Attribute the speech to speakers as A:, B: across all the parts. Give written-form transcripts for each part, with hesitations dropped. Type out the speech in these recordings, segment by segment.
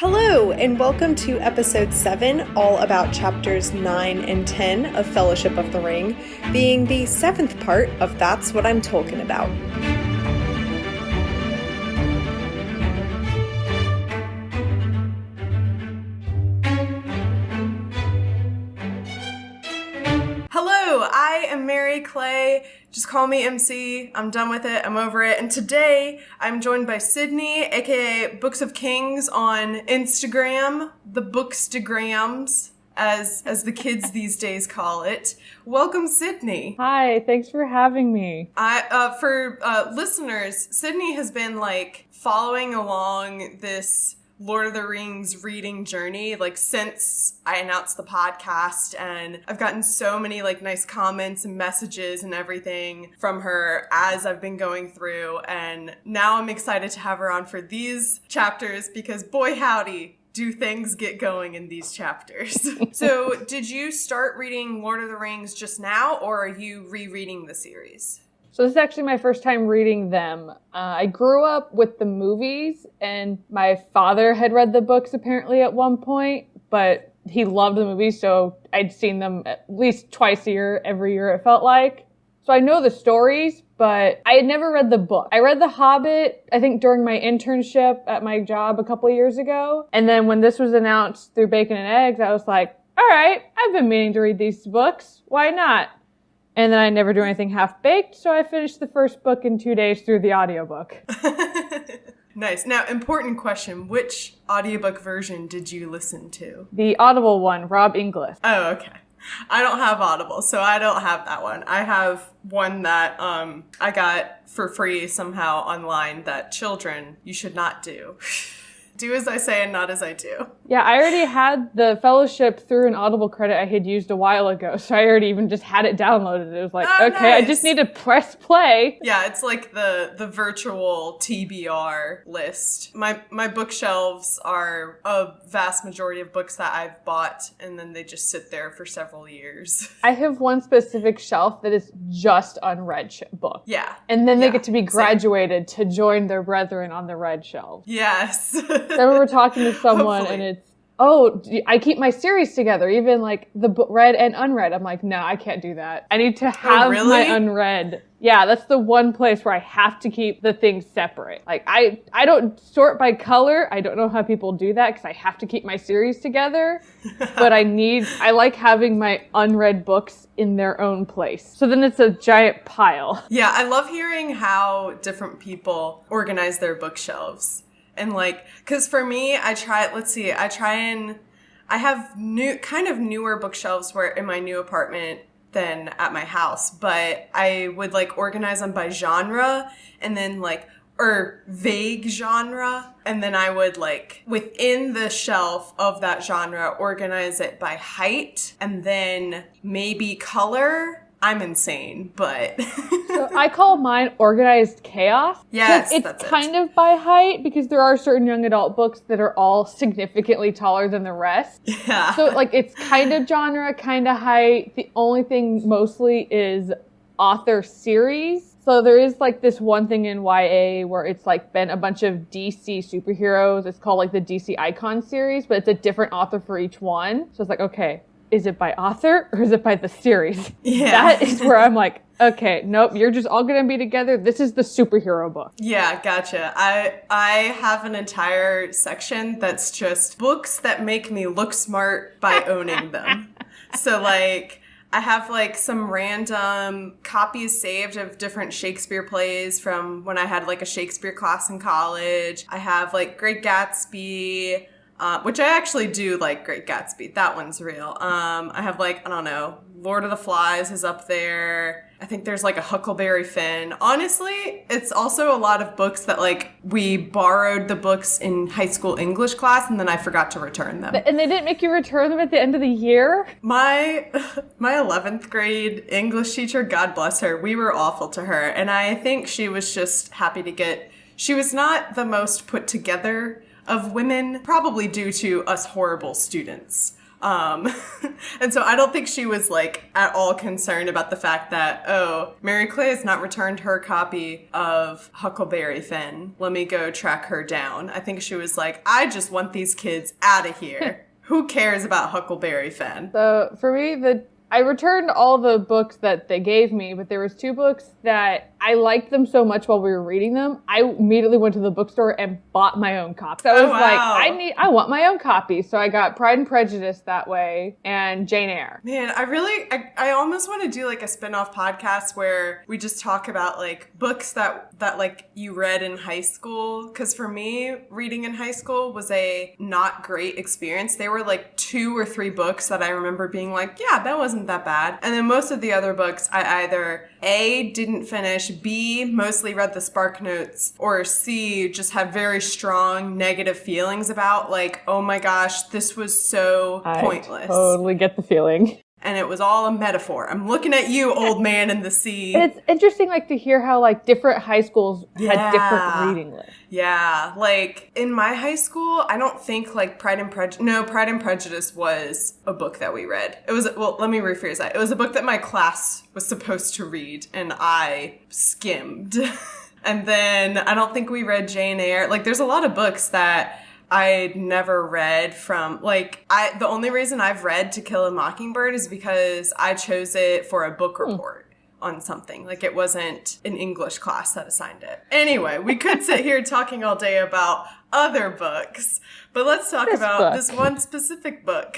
A: Hello, and welcome to episode 7, all about chapters 9 and 10 of Fellowship of the Ring, being the 7th part of That's What I'm Talking About. Hello, I am Mary Clay. Just call me MC. I'm done with it. I'm over it. And today I'm joined by Sydney, aka BooksOfKings on Instagram, the Bookstagrams, as the kids these days call it. Welcome, Sydney.
B: Hi, thanks for having me.
A: For listeners, Sydney has been following along this Lord of the Rings reading journey, since I announced the podcast, and I've gotten so many, nice comments and messages and everything from her as I've been going through, and now I'm excited to have her on for these chapters, because boy howdy, do things get going in these chapters. So, did you start reading Lord of the Rings just now, or are you rereading the series?
B: So this is actually my first time reading them. I grew up with the movies, and my father had read the books apparently at one point, but he loved the movies, so I'd seen them at least twice a year, every year it felt like. So I know the stories, but I had never read the book. I read The Hobbit, I think during my internship at my job a couple of years ago, and then when this was announced through Bacon and Eggs, I was like, all right, I've been meaning to read these books, why not? And then I never do anything half-baked, so I finished the first book in 2 days through the audiobook.
A: Nice. Now, important question. Which audiobook version did you listen to?
B: The Audible one, Rob Inglis.
A: Oh, okay. I don't have Audible, so I don't have that one. I have one that I got for free somehow online that children, you should not do. Do as I say and not as I do.
B: Yeah, I already had the Fellowship through an Audible credit I had used a while ago, so I already even just had it downloaded. It was like, okay, nice. I just need to press play.
A: Yeah, it's like the virtual TBR list. My bookshelves are a vast majority of books that I've bought, and then they just sit there for several years.
B: I have one specific shelf that is just unread books.
A: Yeah.
B: And then they get to be graduated to join their brethren on the read shelf.
A: Yes.
B: I remember talking to someone and it's, I keep my series together, even the read and unread. I'm like, no, I can't do that. I need to have my unread. Yeah, that's the one place where I have to keep the things separate. I don't sort by color. I don't know how people do that because I have to keep my series together. But I like having my unread books in their own place. So then it's a giant pile.
A: Yeah, I love hearing how different people organize their bookshelves. And cause for me, I have newer bookshelves where in my new apartment than at my house, but I would organize them by genre and then or vague genre. And then I would within the shelf of that genre, organize it by height and then maybe color. I'm insane, but...
B: So I call mine organized chaos.
A: Yes,
B: it's kind of by height because there are certain young adult books that are all significantly taller than the rest.
A: Yeah.
B: So it's kind of genre, kind of height. The only thing mostly is author series. So there is this one thing in YA where it's been a bunch of DC superheroes. It's called the DC Icon series, but it's a different author for each one. So it's okay. Is it by author or is it by the series?
A: Yeah.
B: That is where I'm okay, nope, you're just all going to be together. This is the superhero book.
A: Yeah, gotcha. I have an entire section that's just books that make me look smart by owning them. So I have some random copies saved of different Shakespeare plays from when I had a Shakespeare class in college. I have Great Gatsby, which I actually do like Great Gatsby. That one's real. I have I don't know, Lord of the Flies is up there. I think there's a Huckleberry Finn. Honestly, it's also a lot of books that we borrowed the books in high school English class and then I forgot to return them.
B: And they didn't make you return them at the end of the year?
A: My 11th grade English teacher, God bless her, we were awful to her. And I think she was just happy to she was not the most put together of women, probably due to us horrible students. And so I don't think she was like at all concerned about the fact that, oh, Mary Clay has not returned her copy of Huckleberry Finn. Let me go track her down. I think she was like, I just want these kids out of here. Who cares about Huckleberry Finn?
B: So for me, I returned all the books that they gave me, but there was 2 books that I liked them so much while we were reading them. I immediately went to the bookstore and bought my own copy. So I was like, I want my own copy. So I got Pride and Prejudice that way and Jane Eyre.
A: Man, I almost want to do like a spin-off podcast where we just talk about like books that like you read in high school. Because for me, reading in high school was a not great experience. There were like 2 or 3 books that I remember being like, yeah, that wasn't that bad. And then most of the other books I either A, didn't finish, B, mostly read the Spark Notes, or C, just had very strong negative feelings about, like, oh my gosh, this was so pointless. I
B: totally get the feeling.
A: And it was all a metaphor. I'm looking at you, old man in the sea.
B: And it's interesting, like, to hear how, like, different high schools had different reading lists.
A: Yeah. Like, in my high school, I don't think, like, Pride and Prejudice was a book that we read. It was, well, let me rephrase that. It was a book that my class was supposed to read, and I skimmed. And then I don't think we read Jane Eyre. Like, there's a lot of books that I'd never read from, like, the only reason I've read To Kill a Mockingbird is because I chose it for a book report on something. Like, it wasn't an English class that assigned it. Anyway, we could sit here talking all day about other books, but let's talk about this one specific book.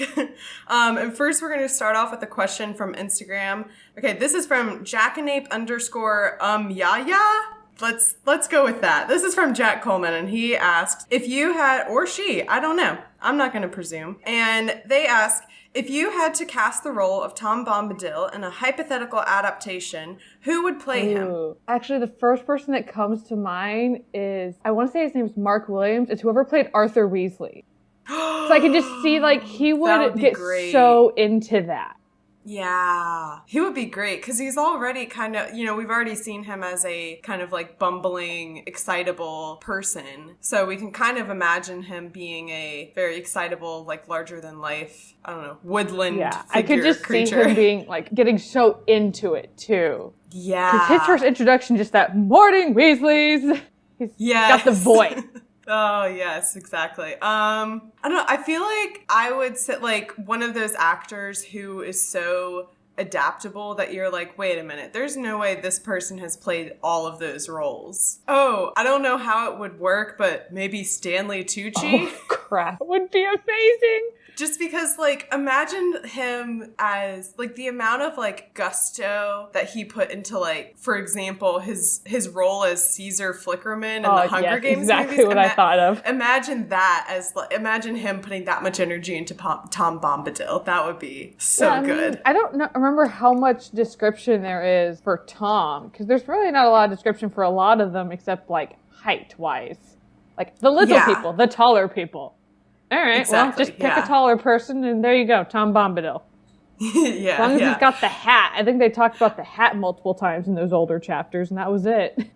A: And first we're going to start off with a question from Instagram. Okay, this is from Jackanape_Yaya. Let's go with that. This is from Jack Coleman, and he asked if you had, or she, I don't know, I'm not going to presume. And they ask, if you had to cast the role of Tom Bombadil in a hypothetical adaptation, who would play him?
B: Actually, the first person that comes to mind is, I want to say his name is Mark Williams. It's whoever played Arthur Weasley. So I can just see, like, he would get so into that.
A: Yeah, he would be great because he's already kind of, we've already seen him as a kind of like bumbling, excitable person. So we can kind of imagine him being a very excitable, like larger than life, I don't know, woodland figure,
B: I could just see him being like getting so into it too.
A: Yeah.
B: Because his first introduction, just that morning Weasleys. He's got the voice.
A: Oh, yes, exactly. I don't know. I feel like I would sit like one of those actors who is so adaptable that you're like, wait a minute, there's no way this person has played all of those roles. Oh, I don't know how it would work, but maybe Stanley Tucci.
B: Oh, crap. It would be amazing.
A: Just because, like, imagine him as, like, the amount of, like, gusto that he put into, like, for example, his role as Caesar Flickerman in the Hunger Games
B: exactly
A: movies.
B: What I thought of.
A: Imagine that as, like, imagine him putting that much energy into Tom Bombadil. That would be so good.
B: I don't remember how much description there is for Tom, because there's really not a lot of description for a lot of them except, like, height-wise. Like, the little people, the taller people. All right, well, just pick a taller person, and there you go, Tom Bombadil. As long as he's got the hat. I think they talked about the hat multiple times in those older chapters, and that was it.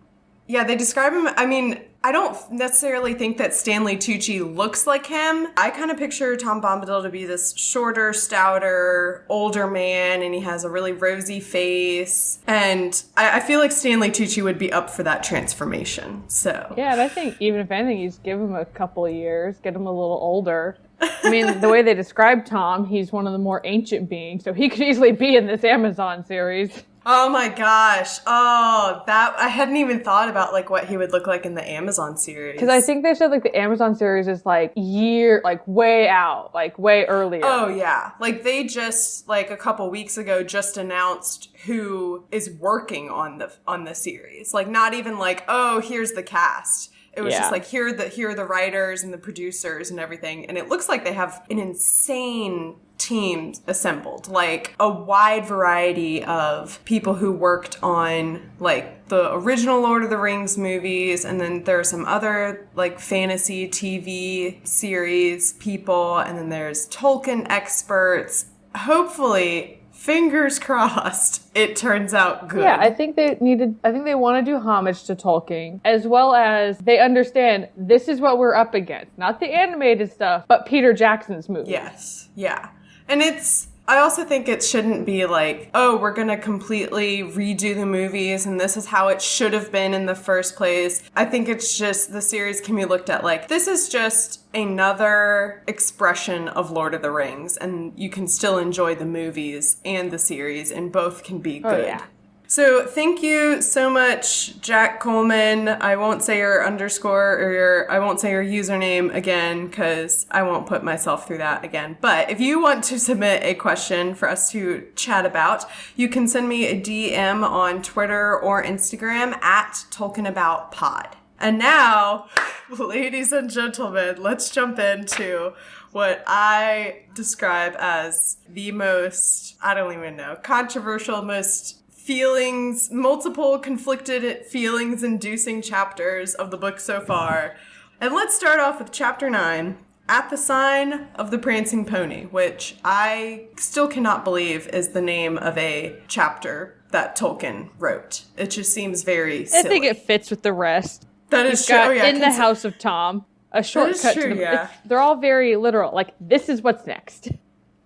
A: Yeah, they describe him, I mean, I don't necessarily think that Stanley Tucci looks like him. I kind of picture Tom Bombadil to be this shorter, stouter, older man, and he has a really rosy face. And I feel like Stanley Tucci would be up for that transformation, so.
B: Yeah, and I think even if anything, you just give him a couple of years, get him a little older. I mean, the way they describe Tom, he's one of the more ancient beings, so he could easily be in this Amazon series.
A: Oh my gosh. Oh, that I hadn't even thought about like what he would look like in the Amazon series.
B: Because I think they said like the Amazon series is like way out, like way earlier.
A: Oh yeah. Like they just like a couple weeks ago just announced who is working on the series. Like not even like, oh, here's the cast. It was just like, here are the writers and the producers and everything. And it looks like they have an insane team assembled, like a wide variety of people who worked on like the original Lord of the Rings movies, and then there are some other like fantasy TV series people, and then there's Tolkien experts. Hopefully, fingers crossed, it turns out good.
B: Yeah, I think they want to do homage to Tolkien, as well as they understand this is what we're up against. Not the animated stuff, but Peter Jackson's movie.
A: Yes, yeah. And I also think it shouldn't be like, oh, we're going to completely redo the movies and this is how it should have been in the first place. I think it's just, the series can be looked at like, this is just another expression of Lord of the Rings, and you can still enjoy the movies and the series, and both can be good.
B: Oh, yeah.
A: So thank you so much, Jack Coleman. I won't say your underscore or I won't say your username again because I won't put myself through that again. But if you want to submit a question for us to chat about, you can send me a DM on Twitter or Instagram at TolkienAboutPod. And now, ladies and gentlemen, let's jump into what I describe as the most, I don't even know, controversial, most multiple conflicted feelings inducing chapters of the book so far. And let's start off with chapter 9, At the Sign of the Prancing Pony, which I still cannot believe is the name of a chapter that Tolkien wrote. It just seems very silly.
B: I think it fits with the rest.
A: That is true.
B: Oh, yeah, in the House of Tom, a shortcut
A: true,
B: to the
A: yeah.
B: They're all very literal. Like, this is what's next.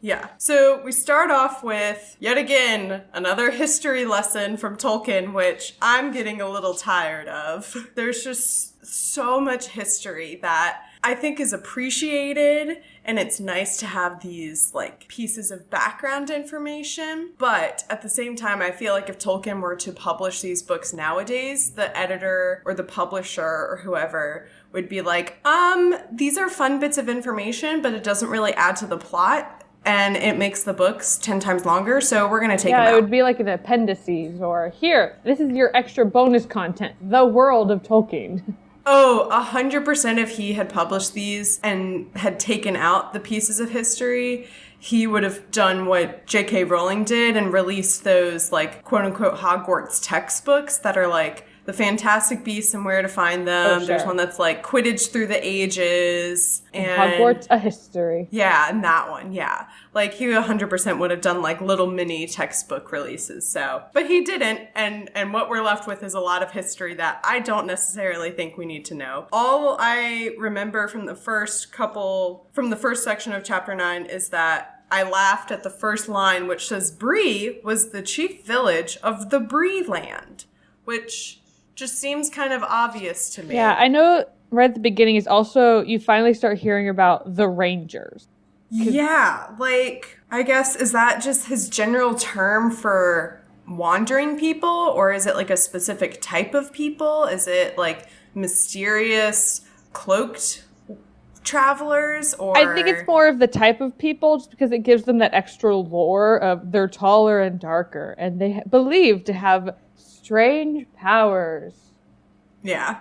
A: Yeah. So we start off with, yet again, another history lesson from Tolkien, which I'm getting a little tired of. There's just so much history that I think is appreciated, and it's nice to have these like pieces of background information. But at the same time, I feel like if Tolkien were to publish these books nowadays, the editor or the publisher or whoever would be like, these are fun bits of information, but it doesn't really add to the plot. And it makes the books 10 times longer, so we're going to take them out.
B: Yeah, it would be like an appendices, or here, this is your extra bonus content, the world of Tolkien.
A: Oh, 100% if he had published these and had taken out the pieces of history, he would have done what J.K. Rowling did and released those, like, quote-unquote Hogwarts textbooks that are, like, the Fantastic Beasts and Where to Find Them.
B: Oh, sure.
A: There's one that's, like, Quidditch Through the Ages. And
B: Hogwarts, a History.
A: Yeah, and that one, yeah. Like, he 100% would have done, like, little mini textbook releases, so. But he didn't, and what we're left with is a lot of history that I don't necessarily think we need to know. All I remember from the first section of chapter 9 is that I laughed at the first line, which says, Bree was the chief village of the Bree land, which just seems kind of obvious to me.
B: Yeah, I know right at the beginning is also, you finally start hearing about the Rangers.
A: Yeah, like, I guess, is that just his general term for wandering people? Or is it like a specific type of people? Is it like mysterious, cloaked travelers? Or
B: I think it's more of the type of people just because it gives them that extra lore of they're taller and darker. And they believe to have strange powers.
A: Yeah.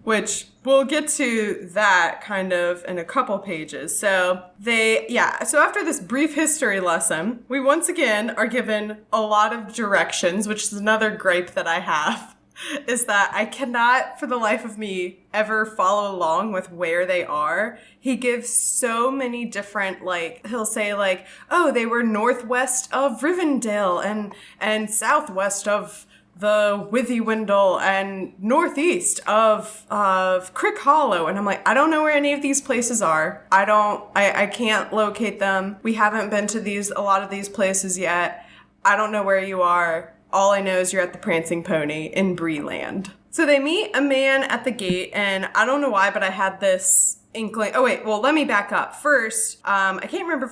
A: Which we'll get to that kind of in a couple pages. So after this brief history lesson, we once again are given a lot of directions, which is another gripe that I have, is that I cannot for the life of me ever follow along with where they are. He gives so many different, like, he'll say like, oh, they were northwest of Rivendell and southwest of the Withywindle and northeast of Crick Hollow. And I'm like, I don't know where any of these places are. I can't locate them. We haven't been to a lot of these places yet. I don't know where you are. All I know is you're at the Prancing Pony in Breeland. So they meet a man at the gate, and I don't know why, but I had this inkling. Oh wait, well, let me back up. First, I can't remember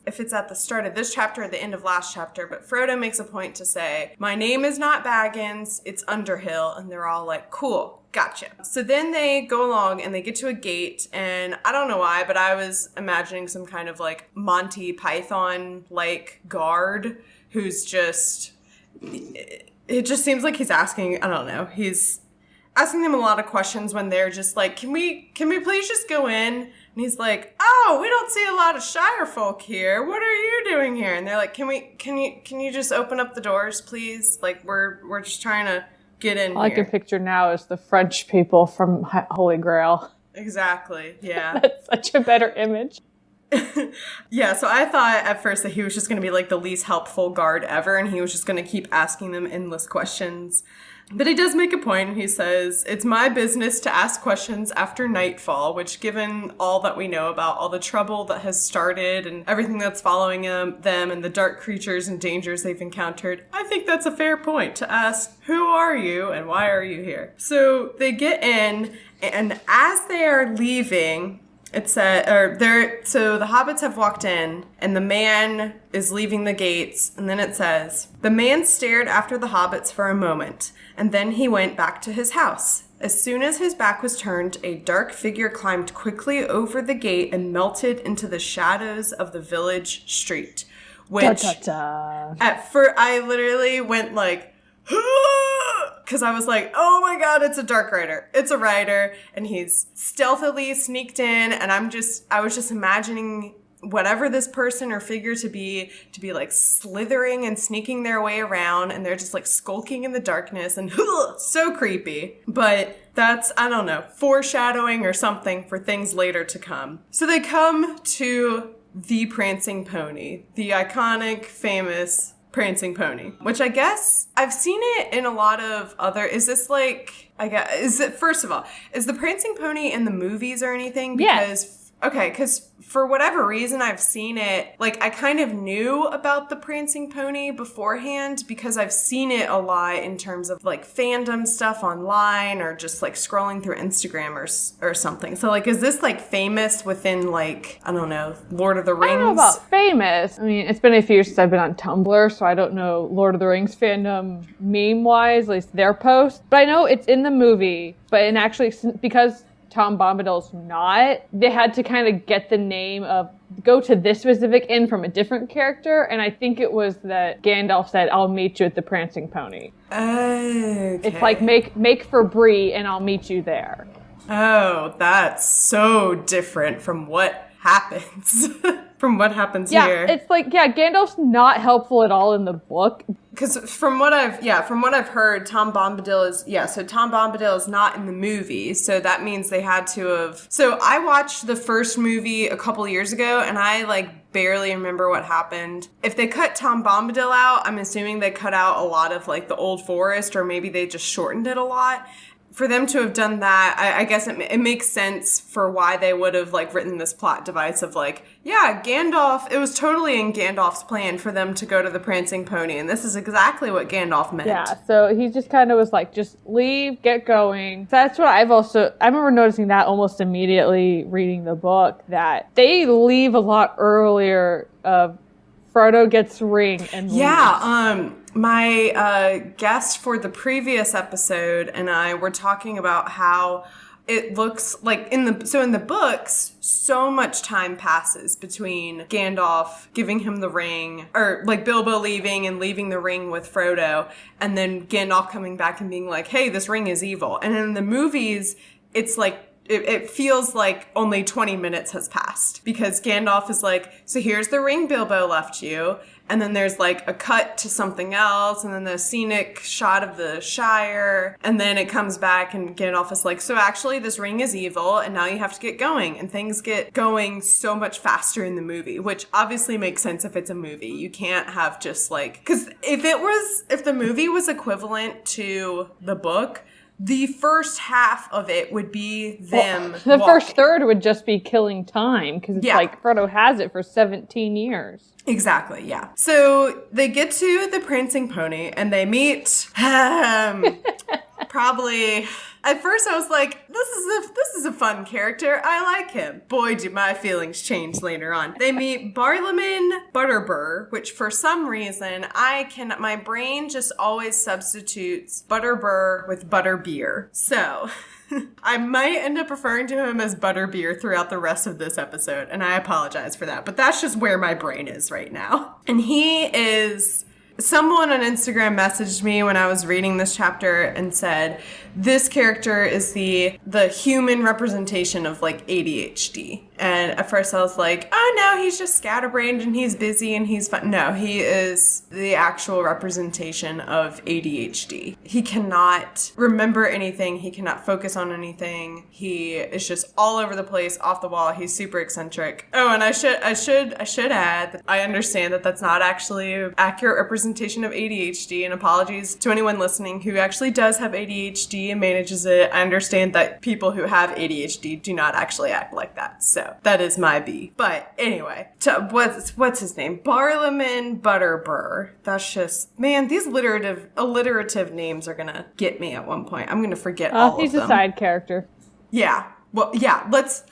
A: if it's at the start of this chapter or the end of last chapter, but Frodo makes a point to say, my name is not Baggins, it's Underhill, and they're all like, cool, gotcha. So then they go along and they get to a gate, and I don't know why, but I was imagining some kind of like Monty Python-like guard who's just, it just seems like he's asking, I don't know, he's asking them a lot of questions when they're just like, can we please just go in? And he's like, oh, we don't see a lot of Shire folk here. What are you doing here? And they're like, can you just open up the doors, please? Like, we're just trying to get in
B: All
A: here.
B: I can picture now is the French people from Holy Grail.
A: Exactly, yeah.
B: That's such a better image.
A: Yeah, so I thought at first that he was just going to be like the least helpful guard ever, and he was just going to keep asking them endless questions. But he does make a point. He says, it's my business to ask questions after nightfall, which given all that we know about all the trouble that has started and everything that's following them and the dark creatures and dangers they've encountered, I think that's a fair point to ask, who are you and why are you here? So they get in, and as they are leaving, so the hobbits have walked in, and the man is leaving the gates, and then it says, the man stared after the hobbits for a moment, and then he went back to his house. As soon as his back was turned, a dark figure climbed quickly over the gate and melted into the shadows of the village street. Which, at first, I literally went like, because I was like, oh my god, it's a dark rider. It's a rider, and he's stealthily sneaked in, and I was just imagining whatever this person or figure to be like slithering and sneaking their way around, and they're just like skulking in the darkness, and so creepy. But that's, I don't know, foreshadowing or something for things later to come. So they come to the Prancing Pony, the iconic, famous Prancing Pony, which I guess I've seen it in a lot of other, first of all, is the Prancing Pony in the movies or anything? Because for whatever reason, I've seen it, like, I kind of knew about the Prancing Pony beforehand because I've seen it a lot in terms of, like, fandom stuff online or just, like, scrolling through Instagram or something. So, like, is this, like, famous within, like, I don't know, Lord of the Rings?
B: I don't know about famous. I mean, it's been a few years since I've been on Tumblr, so I don't know Lord of the Rings fandom meme-wise, at least their post. But I know it's in the movie, because Tom Bombadil's not, they had to kind of get the name of, go to this specific inn from a different character, and I think it was that Gandalf said, I'll meet you at the Prancing Pony.
A: Okay.
B: It's like, make for Bree, and I'll meet you there.
A: Oh, that's so different from what happens. From what happens here.
B: Yeah, it's like, Gandalf's not helpful at all in the book.
A: Because from what I've heard, Tom Bombadil is not in the movie, so that means they had to have. So I watched the first movie a couple years ago, and I like barely remember what happened. If they cut Tom Bombadil out, I'm assuming they cut out a lot of like the Old Forest, or maybe they just shortened it a lot. For them to have done that, I guess it makes sense for why they would have, like, written this plot device of, like, yeah, Gandalf, it was totally in Gandalf's plan for them to go to the Prancing Pony, and this is exactly what Gandalf meant.
B: Yeah, so he just kind of was like, just leave, get going. So that's what I remember noticing that almost immediately reading the book, that they leave a lot earlier. Frodo gets ring and leaves.
A: Yeah, my guest for the previous episode and I were talking about how it looks like in the books, so much time passes between Gandalf giving him the ring, or like Bilbo leaving and leaving the ring with Frodo, and then Gandalf coming back and being like, hey, this ring is evil. And in the movies, it's like, it feels like only 20 minutes has passed, because Gandalf is like, so here's the ring Bilbo left you. And then there's like a cut to something else, and then the scenic shot of the Shire. And then it comes back and Gandalf is like, so actually this ring is evil and now you have to get going. And things get going so much faster in the movie, which obviously makes sense if it's a movie. You can't have just like, because if the movie was equivalent to the book, the first half of it would be them
B: the
A: walking.
B: First third would just be killing time, because it's like Frodo has it for 17 years.
A: Exactly, yeah. So they get to the Prancing Pony and they meet probably. At first I was like, this is a fun character. I like him. Boy, do my feelings change later on. They meet Barliman Butterbur, which for some reason my brain just always substitutes Butterbur with Butterbeer. So I might end up referring to him as Butterbeer throughout the rest of this episode, and I apologize for that, but that's just where my brain is right now. And he is... Someone on Instagram messaged me when I was reading this chapter and said, this character is the human representation of like ADHD. And at first I was like, oh no, he's just scatterbrained and he's busy and he's fun. No, he is the actual representation of ADHD. He cannot remember anything. He cannot focus on anything. He is just all over the place, off the wall. He's super eccentric. Oh, and I should add that I understand that that's not actually an accurate representation of ADHD, and apologies to anyone listening who actually does have ADHD and manages it. I understand that people who have ADHD do not actually act like that. So that is my B. But anyway, what's his name? Barlaman Butterbur. That's just, man, these alliterative names are gonna get me at one point. I'm gonna forget all of them.
B: He's a side character.
A: Yeah. Well, yeah, let's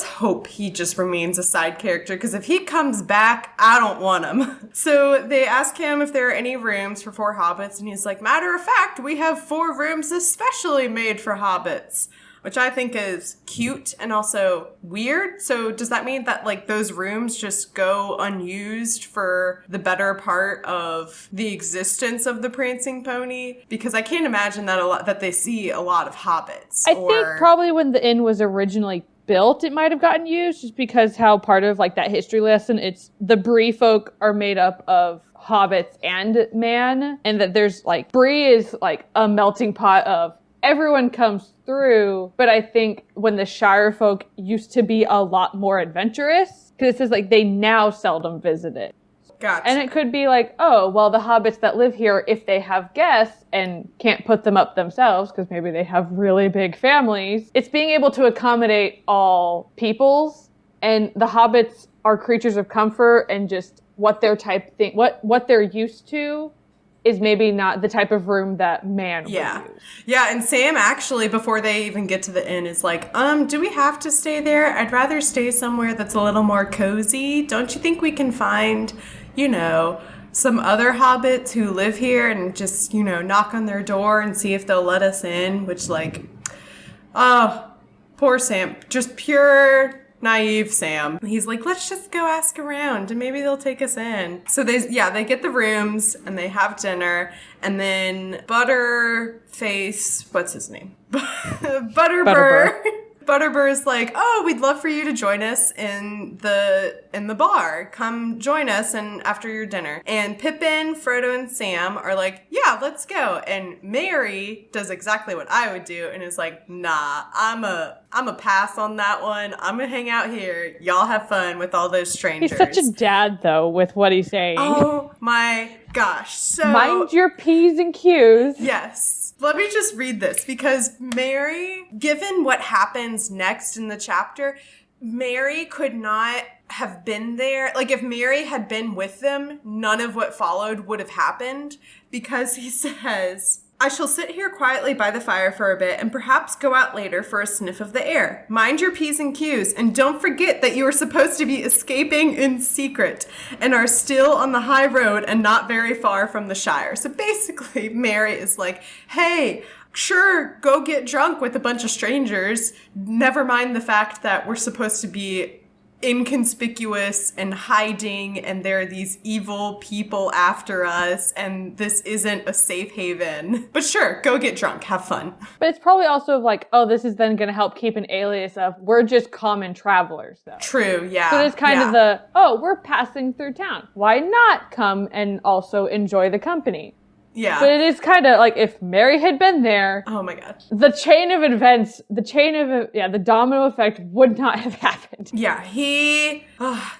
A: hope he just remains a side character, because if he comes back, I don't want him. So they ask him if there are any rooms for 4 hobbits, and he's like, matter of fact, we have 4 rooms especially made for hobbits, which I think is cute and also weird. So does that mean that like those rooms just go unused for the better part of the existence of the Prancing Pony? Because I can't imagine that they see a lot of hobbits.
B: I think probably when the inn was originally built, it might have gotten used, just because how part of like that history lesson, it's the Bree folk are made up of hobbits and man, and that there's like Bree is like a melting pot of everyone comes through, but I think when the Shire folk used to be a lot more adventurous, because it says like they now seldom visit it.
A: Gotcha.
B: And it could be like, oh, well, the hobbits that live here, if they have guests and can't put them up themselves, because maybe they have really big families, it's being able to accommodate all peoples, and the hobbits are creatures of comfort, and just what their type thing, what they're used to is maybe not the type of room that man would use.
A: Yeah, and Sam actually, before they even get to the inn, is like, do we have to stay there? I'd rather stay somewhere that's a little more cozy. Don't you think we can find, some other hobbits who live here and just, knock on their door and see if they'll let us in? Which, poor Sam. Just pure naive Sam. He's like, let's just go ask around and maybe they'll take us in. So they get the rooms and they have dinner, and then Butterface, what's his name? Butterbur. Butterbur's like, oh, we'd love for you to join us in the bar. Come join us and after your dinner. And Pippin, Frodo, and Sam are like, yeah, let's go. And Mary does exactly what I would do and is like, nah, I'm a pass on that one. I'm gonna hang out here. Y'all have fun with all those strangers.
B: He's such a dad, though, with what he's saying.
A: Oh my gosh. So
B: mind your P's and Q's.
A: Yes. Let me just read this, because Mary, given what happens next in the chapter, Mary could not have been there. Like, if Mary had been with them, none of what followed would have happened, because he says, I shall sit here quietly by the fire for a bit and perhaps go out later for a sniff of the air. Mind your P's and Q's, and don't forget that you are supposed to be escaping in secret and are still on the high road and not very far from the Shire. So basically, Mary is like, hey, sure, go get drunk with a bunch of strangers. Never mind the fact that we're supposed to be inconspicuous and hiding, and there are these evil people after us, and this isn't a safe haven. But sure, go get drunk, have fun.
B: But it's probably also like, oh, this is then going to help keep an alias of, we're just common travelers, though.
A: True, yeah.
B: So it's kind of we're passing through town. Why not come and also enjoy the company?
A: Yeah.
B: But it is kind of like, if Mary had been there,
A: oh my god,
B: the chain of events, the domino effect would not have happened.
A: Yeah,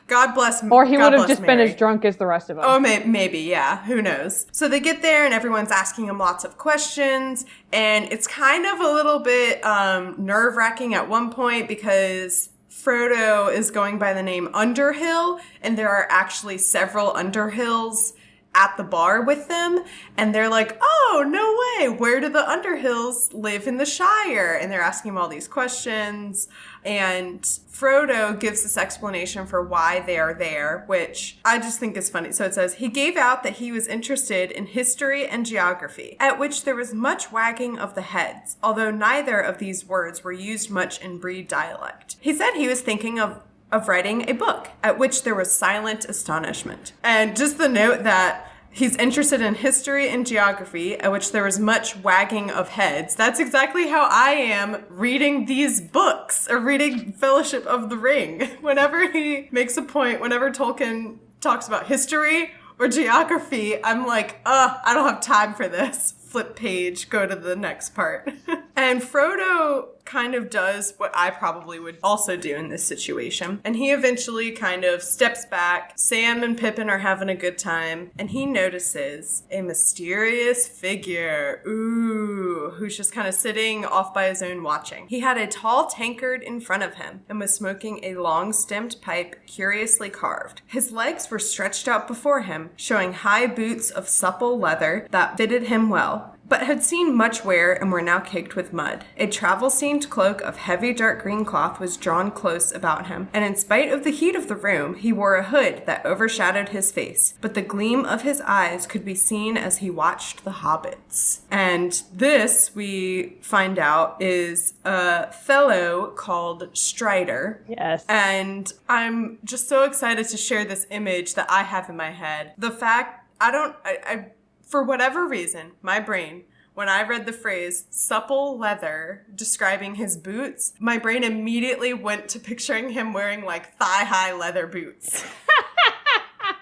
A: God bless him.
B: Or he would have just been as drunk as the rest of them.
A: Oh, maybe, yeah. Who knows? So they get there and everyone's asking him lots of questions, and it's kind of a little bit nerve-wracking at one point, because Frodo is going by the name Underhill, and there are actually several Underhills at the bar with them, and they're like, oh, no way, where do the Underhills live in the Shire? And they're asking him all these questions, and Frodo gives this explanation for why they are there, which I just think is funny. So it says, he gave out that he was interested in history and geography, at which there was much wagging of the heads, although neither of these words were used much in Bree dialect. He said he was thinking of writing a book, at which there was silent astonishment. And just the note that He's interested in history and geography, at which there was much wagging of heads. That's exactly how I am reading these books, or reading Fellowship of the Ring. Whenever he makes a point, whenever Tolkien talks about history or geography, I'm like, I don't have time for this. Flip page, go to the next part. And Frodo kind of does what I probably would also do in this situation. And he eventually kind of steps back. Sam and Pippin are having a good time. And he notices a mysterious figure, who's just kind of sitting off by his own watching. He had a tall tankard in front of him and was smoking a long-stemmed pipe curiously carved. His legs were stretched out before him, showing high boots of supple leather that fitted him well, but had seen much wear and were now caked with mud. A travel-stained cloak of heavy dark green cloth was drawn close about him, and in spite of the heat of the room, he wore a hood that overshadowed his face, but the gleam of his eyes could be seen as he watched the hobbits. And this, we find out, is a fellow called Strider.
B: Yes.
A: And I'm just so excited to share this image that I have in my head. The fact, I for whatever reason, my brain, when I read the phrase supple leather describing his boots, my brain immediately went to picturing him wearing like thigh-high leather boots.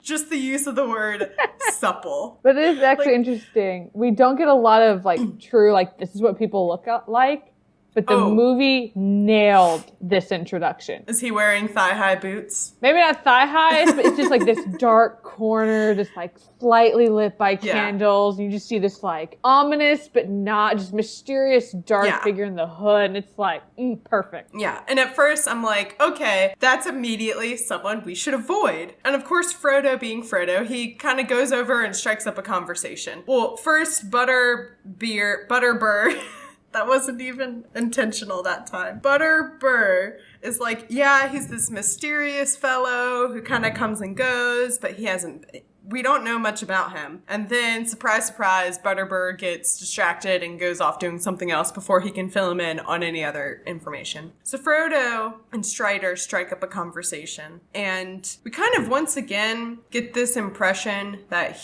A: Just the use of the word supple.
B: But it is actually interesting. We don't get a lot of true, this is what people look like. But the movie nailed this introduction.
A: Is he wearing thigh-high boots?
B: Maybe not thigh-highs, but it's just this dark corner, just slightly lit by candles. And you just see this ominous, but not just mysterious dark figure in the hood. And it's perfect.
A: Yeah. And at first I'm like, okay, that's immediately someone we should avoid. And of course, Frodo being Frodo, he kind of goes over and strikes up a conversation. Well, first, Butterbur. That wasn't even intentional that time. Butterbur is he's this mysterious fellow who kind of comes and goes, but we don't know much about him. And then, surprise, surprise, Butterbur gets distracted and goes off doing something else before he can fill him in on any other information. So Frodo and Strider strike up a conversation. And we kind of once again get this impression that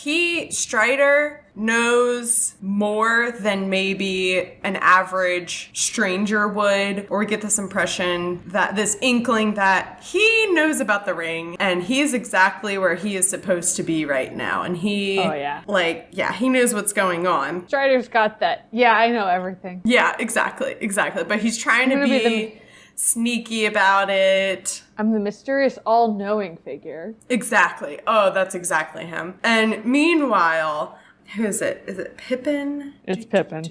A: Strider, knows more than maybe an average stranger would, or we get this impression that this inkling that he knows about the ring and he's exactly where he is supposed to be right now. And he, he knows what's going on.
B: Strider's got that. Yeah, I know everything.
A: Yeah, exactly. But he's trying to be sneaky about it.
B: I'm the mysterious all-knowing figure.
A: Exactly. Oh, that's exactly him. And meanwhile, who is it? Is it Pippin?
B: It's Pippin.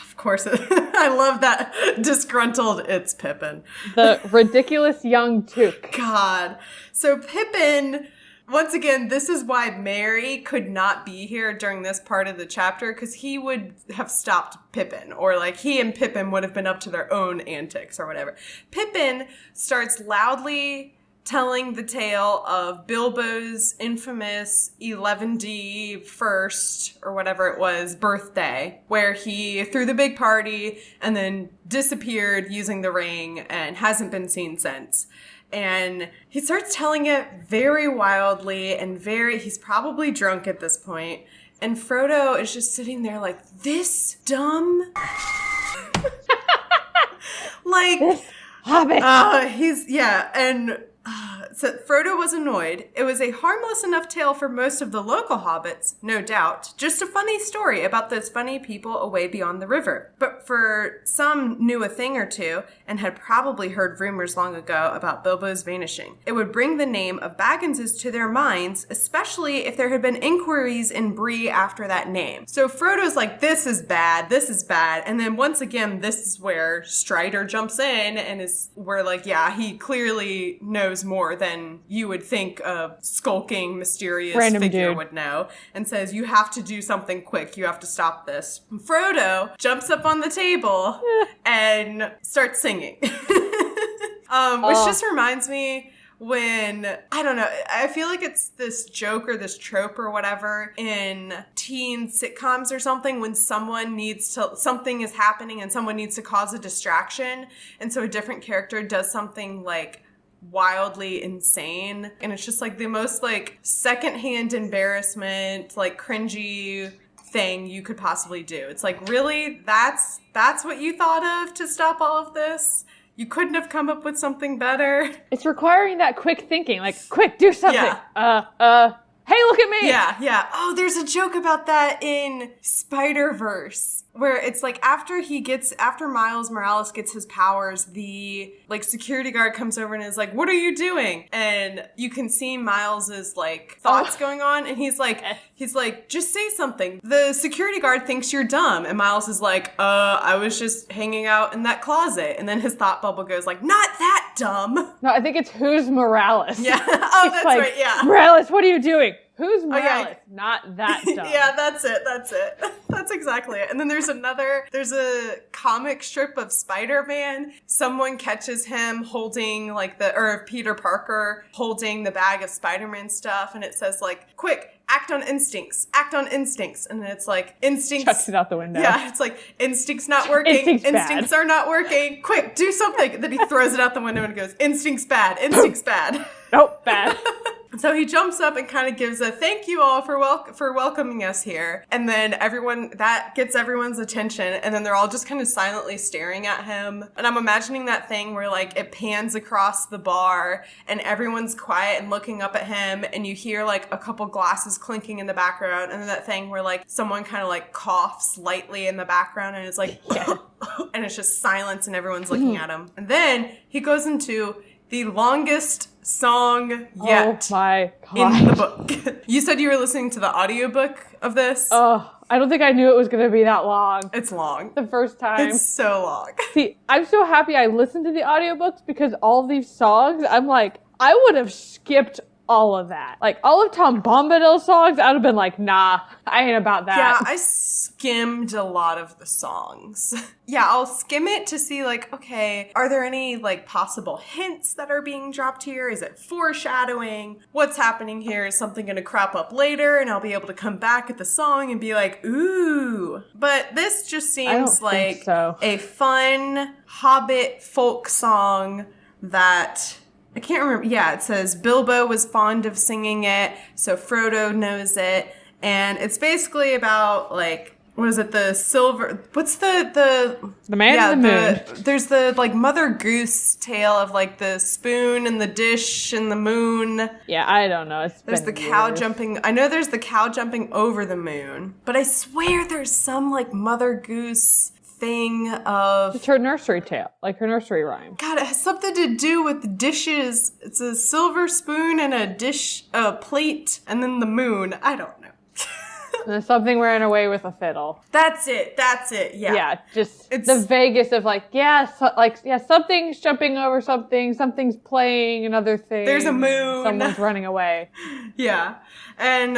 A: Of course. I love that disgruntled, it's Pippin.
B: The ridiculous young Took.
A: God. So Pippin, once again, this is why Merry could not be here during this part of the chapter, because he would have stopped Pippin, or he and Pippin would have been up to their own antics or whatever. Pippin starts loudly telling the tale of Bilbo's infamous 11D first, or whatever it was, birthday, where he threw the big party and then disappeared using the ring and hasn't been seen since. And he starts telling it very wildly and he's probably drunk at this point. And Frodo is just sitting there this dumb?
B: This hobbit.
A: So Frodo was annoyed. It was a harmless enough tale for most of the local hobbits, no doubt. Just a funny story about those funny people away beyond the river. But for some knew a thing or two and had probably heard rumors long ago about Bilbo's vanishing. It would bring the name of Baggins's to their minds, especially if there had been inquiries in Bree after that name. So Frodo's this is bad. And then once again, this is where Strider jumps in and he clearly knows more than you would think a skulking, mysterious
B: random
A: figure
B: dude
A: would know, and says, you have to do something quick. You have to stop this. And Frodo jumps up on the table and starts singing. Which just reminds me when, I don't know, I feel like it's this joke or this trope or whatever in teen sitcoms or something, when something is happening and someone needs to cause a distraction. And so a different character does something wildly insane. And it's just like the most like secondhand embarrassment, like cringy thing you could possibly do. It's like, really? That's what you thought of to stop all of this? You couldn't have come up with something better?
B: It's requiring that quick thinking, like, quick, do something. Hey, look at me!
A: Yeah. Oh, there's a joke about that in Spider-Verse, where it's like after Miles Morales gets his powers, the like security guard comes over and is like, "What are you doing?" And you can see Miles's like thoughts going on, and he's like, "Just say something." The security guard thinks you're dumb, and Miles is like, I was just hanging out in that closet." And then his thought bubble goes like, "Not that dumb."
B: No, I think it's who's Morales.
A: Yeah. Oh, that's
B: like,
A: right. Yeah.
B: Morales, what are you doing? Who's Morales?
A: yeah.
B: Not that dumb.
A: Yeah, that's it. That's exactly it. And then there's a comic strip of Spider-Man. Someone catches him holding or Peter Parker holding the bag of Spider-Man stuff, and it says like, "Quick, act on instincts. And then it's like, instincts.
B: Chucks it out the window.
A: Yeah, it's like, instincts not working. Instincts are not working. Quick, do something. And then he throws it out the window and goes, instincts bad.
B: Nope, bad.
A: So he jumps up and kind of gives a thank you all for welcoming us here. And then that gets everyone's attention. And then they're all just kind of silently staring at him. And I'm imagining that thing where like it pans across the bar and everyone's quiet and looking up at him. And you hear like a couple glasses clinking in the background. And then that thing where like someone kind of like coughs lightly in the background and it's like, and it's just silence and everyone's looking at him. And then he goes into the longest song yet
B: oh my God.
A: in the book. You said you were listening to the audiobook of this?
B: Oh, I don't think I knew it was going to be that long.
A: It's long.
B: The first time.
A: It's so long.
B: See, I'm so happy I listened to the audiobooks because all of these songs, I'm like, I would have skipped all of that. Like, all of Tom Bombadil's songs, I would have been like, nah, I ain't about that.
A: Yeah, I skimmed a lot of the songs. Yeah, I'll skim it to see, like, okay, are there any, like, possible hints that are being dropped here? Is it foreshadowing? What's happening here? Is something going to crop up later? And I'll be able to come back at the song and be like, ooh. But this just seems like a fun Hobbit folk song that... I can't remember. Yeah, it says Bilbo was fond of singing it, so Frodo knows it. And it's basically about, like, what is it, the silver... What's the
B: man in the moon.
A: There's the, like, Mother Goose tale of, like, the spoon and the dish and the moon.
B: Yeah, I don't know.
A: There's the cow jumping... I know there's the cow jumping over the moon. But I swear there's some, like, Mother Goose... thing of...
B: It's her nursery tale, like her nursery rhyme.
A: God, it has something to do with dishes. It's a silver spoon and a plate, and then the moon. I don't know.
B: And then something ran away with a fiddle.
A: That's it, yeah.
B: Yeah, just it's the vaguest of like, something's jumping over something's playing another thing.
A: There's a moon.
B: Someone's running away.
A: Yeah. And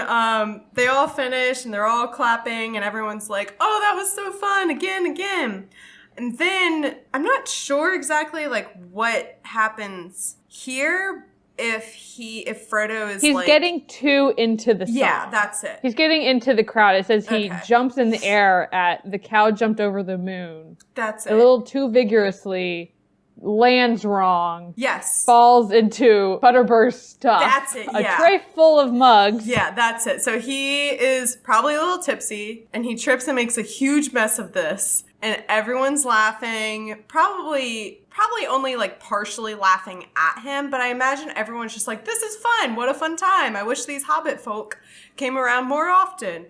A: they all finish and they're all clapping and everyone's like, oh, that was so fun, again. And then I'm not sure exactly like what happens here if Frodo is
B: He's getting too into the song.
A: Yeah, that's it.
B: He's getting into the crowd. It says he jumps in the air at the cow jumped over the moon.
A: That's it.
B: A little too vigorously, lands wrong.
A: Yes.
B: Falls into Butterburst's stuff.
A: That's it, yeah.
B: A tray full of mugs.
A: Yeah, that's it. So he is probably a little tipsy and he trips and makes a huge mess of this. And everyone's laughing, probably only like partially laughing at him, but I imagine everyone's just like, this is fun. What a fun time. I wish these Hobbit folk came around more often.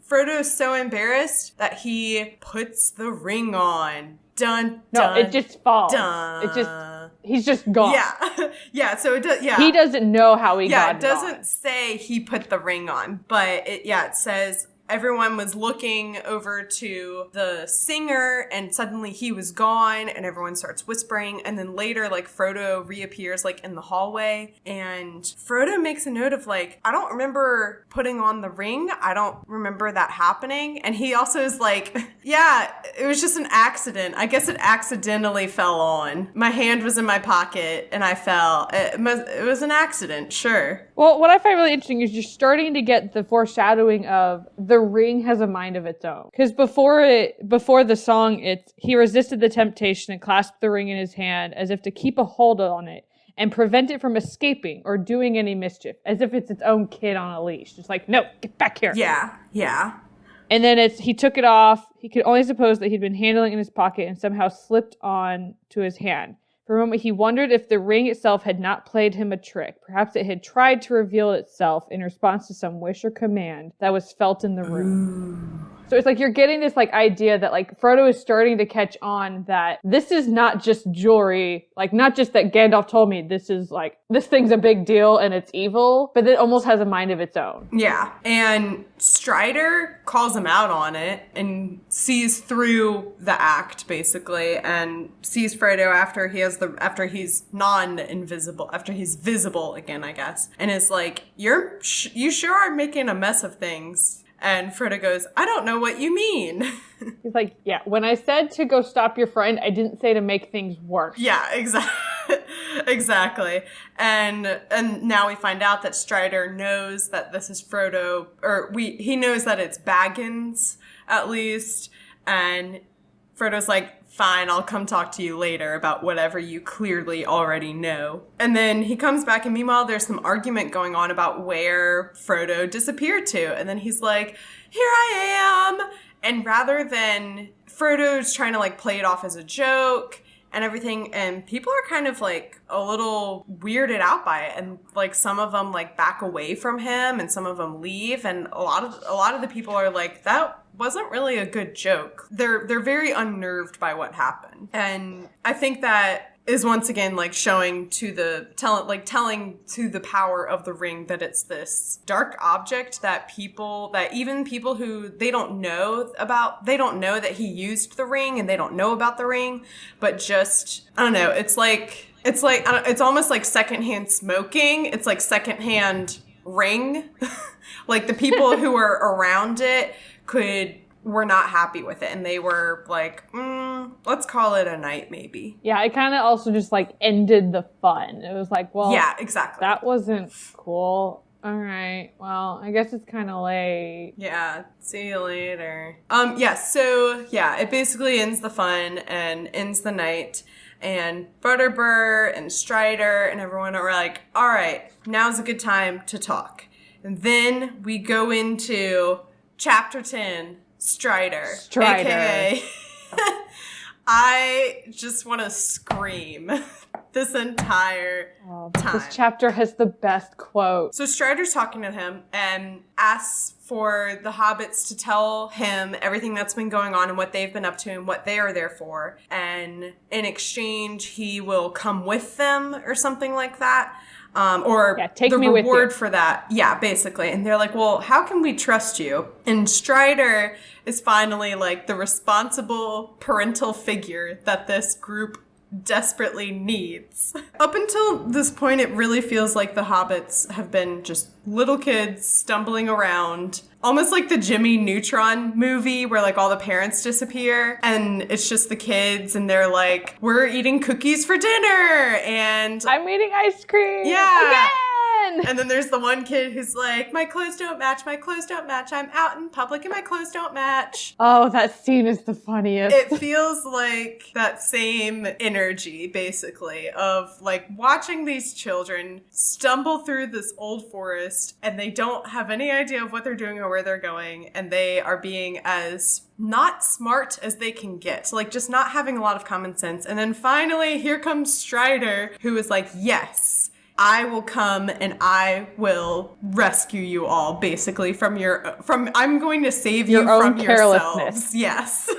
A: Frodo is so embarrassed that he puts the ring on. Dun, dun.
B: No, it just falls.
A: Dun.
B: He's just gone.
A: Yeah. Yeah, so it does, yeah.
B: He doesn't know how he got it on.
A: Yeah, it doesn't say he put the ring on, but it says everyone was looking over to the singer and suddenly he was gone and everyone starts whispering. And then later, like, Frodo reappears, like, in the hallway and Frodo makes a note of, like, I don't remember putting on the ring. I don't remember that happening. And he also is like, yeah, it was just an accident. I guess it accidentally fell on. My hand was in my pocket and I fell. It was an accident, sure.
B: Well, what I find really interesting is you're starting to get the foreshadowing of the ring has a mind of its own. Because before the song, it's he resisted the temptation and clasped the ring in his hand as if to keep a hold on it. and prevent it from escaping or doing any mischief, as if it's its own kid on a leash. Just like, no, get back here.
A: Yeah, yeah.
B: And then he took it off. He could only suppose that he'd been handling it in his pocket and somehow slipped on to his hand. For a moment, he wondered if the ring itself had not played him a trick. Perhaps it had tried to reveal itself in response to some wish or command that was felt in the room. So it's like you're getting this like idea that like Frodo is starting to catch on that this is not just jewelry, like not just that Gandalf told me this is like, this thing's a big deal and it's evil, but it almost has a mind of its own.
A: Yeah. And Strider calls him out on it and sees through the act basically and sees Frodo after he's non-invisible, after he's visible again, I guess. And is like, you sure are making a mess of things. And Frodo goes, I don't know what you mean.
B: He's like, yeah, when I said to go stop your friend, I didn't say to make things worse.
A: Yeah, exactly. And now we find out that Strider knows that this is Frodo, he knows that it's Baggins, at least. And Frodo's like, fine, I'll come talk to you later about whatever you clearly already know. And then he comes back, and meanwhile, there's some argument going on about where Frodo disappeared to. And then he's like, here I am. And rather than Frodo's trying to like play it off as a joke and everything, and people are kind of like a little weirded out by it, and like some of them like back away from him and some of them leave, and a lot of the people are like, that wasn't really a good joke. They're very unnerved by what happened. And I think that is once again like telling to the power of the ring that it's this dark object that even people who they don't know that he used the ring and they don't know about the ring, but just, I don't know, it's almost like secondhand smoking. It's like secondhand ring. Like the people who were around it were not happy with it, and they were like, let's call it a night maybe.
B: Yeah, it kind of also just like ended the fun. It was like, well,
A: yeah, exactly.
B: That wasn't cool. All right, well, I guess it's kind of late.
A: Yeah, see you later. It basically ends the fun and ends the night, and Butterbur and Strider and everyone are like, all right, now's a good time to talk. And then we go into Chapter 10, Strider. AKA, I just want to scream this entire time.
B: This chapter has the best quote.
A: So Strider's talking to him and asks for the hobbits to tell him everything that's been going on and what they've been up to and what they are there for. And in exchange, he will come with them or something like that.
B: Take
A: the
B: me
A: reward
B: with you.
A: for that. Yeah, basically. And they're like, well, how can we trust you? And Strider is finally like the responsible parental figure that this group desperately needs. Up until this point, it really feels like the hobbits have been just little kids stumbling around, almost like the Jimmy Neutron movie where like all the parents disappear and it's just the kids and they're like, we're eating cookies for dinner and
B: I'm eating ice cream.
A: Yeah.
B: Again.
A: And then there's the one kid who's like, my clothes don't match, I'm out in public and my clothes don't match.
B: Oh, that scene is the funniest.
A: It feels like that same energy, basically, of like watching these children stumble through this old forest and they don't have any idea of what they're doing or where they're going, and they are being as not smart as they can get. So, like, just not having a lot of common sense. And then finally, here comes Strider, who is like, yes, I will come and I will rescue you all, basically, I'm going to save you from yourselves. Yes.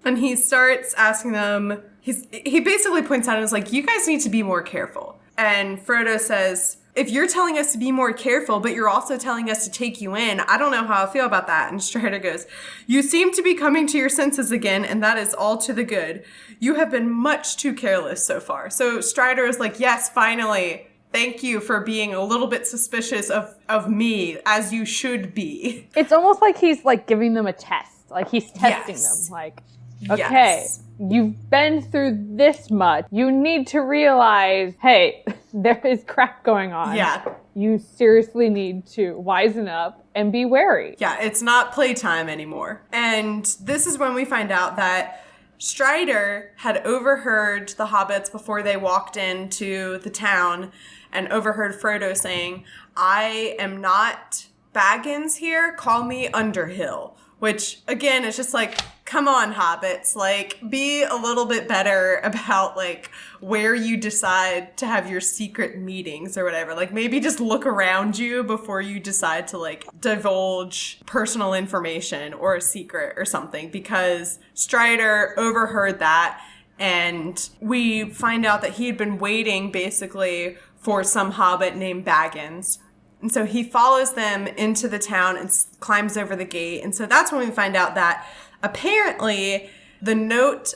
A: And he starts asking them, he basically points out and is like, you guys need to be more careful. And Frodo says, if you're telling us to be more careful, but you're also telling us to take you in, I don't know how I feel about that. And Strider goes, you seem to be coming to your senses again, and that is all to the good. You have been much too careless so far. So Strider is like, yes, finally. Thank you for being a little bit suspicious of me, as you should be.
B: It's almost like he's like giving them a test. Like he's testing them. Like, okay, you've been through this much. You need to realize, hey, there is crap going on.
A: Yeah.
B: You seriously need to wisen up and be wary.
A: Yeah, it's not playtime anymore. And this is when we find out that Strider had overheard the hobbits before they walked into the town and overheard Frodo saying, "I am not Baggins here, call me Underhill." Which, again, is just like, come on, hobbits. Like, be a little bit better about, like, where you decide to have your secret meetings or whatever. Like, maybe just look around you before you decide to, like, divulge personal information or a secret or something. Because Strider overheard that, and we find out that he had been waiting, basically, for some hobbit named Baggins. And so he follows them into the town and climbs over the gate. And so that's when we find out that apparently the note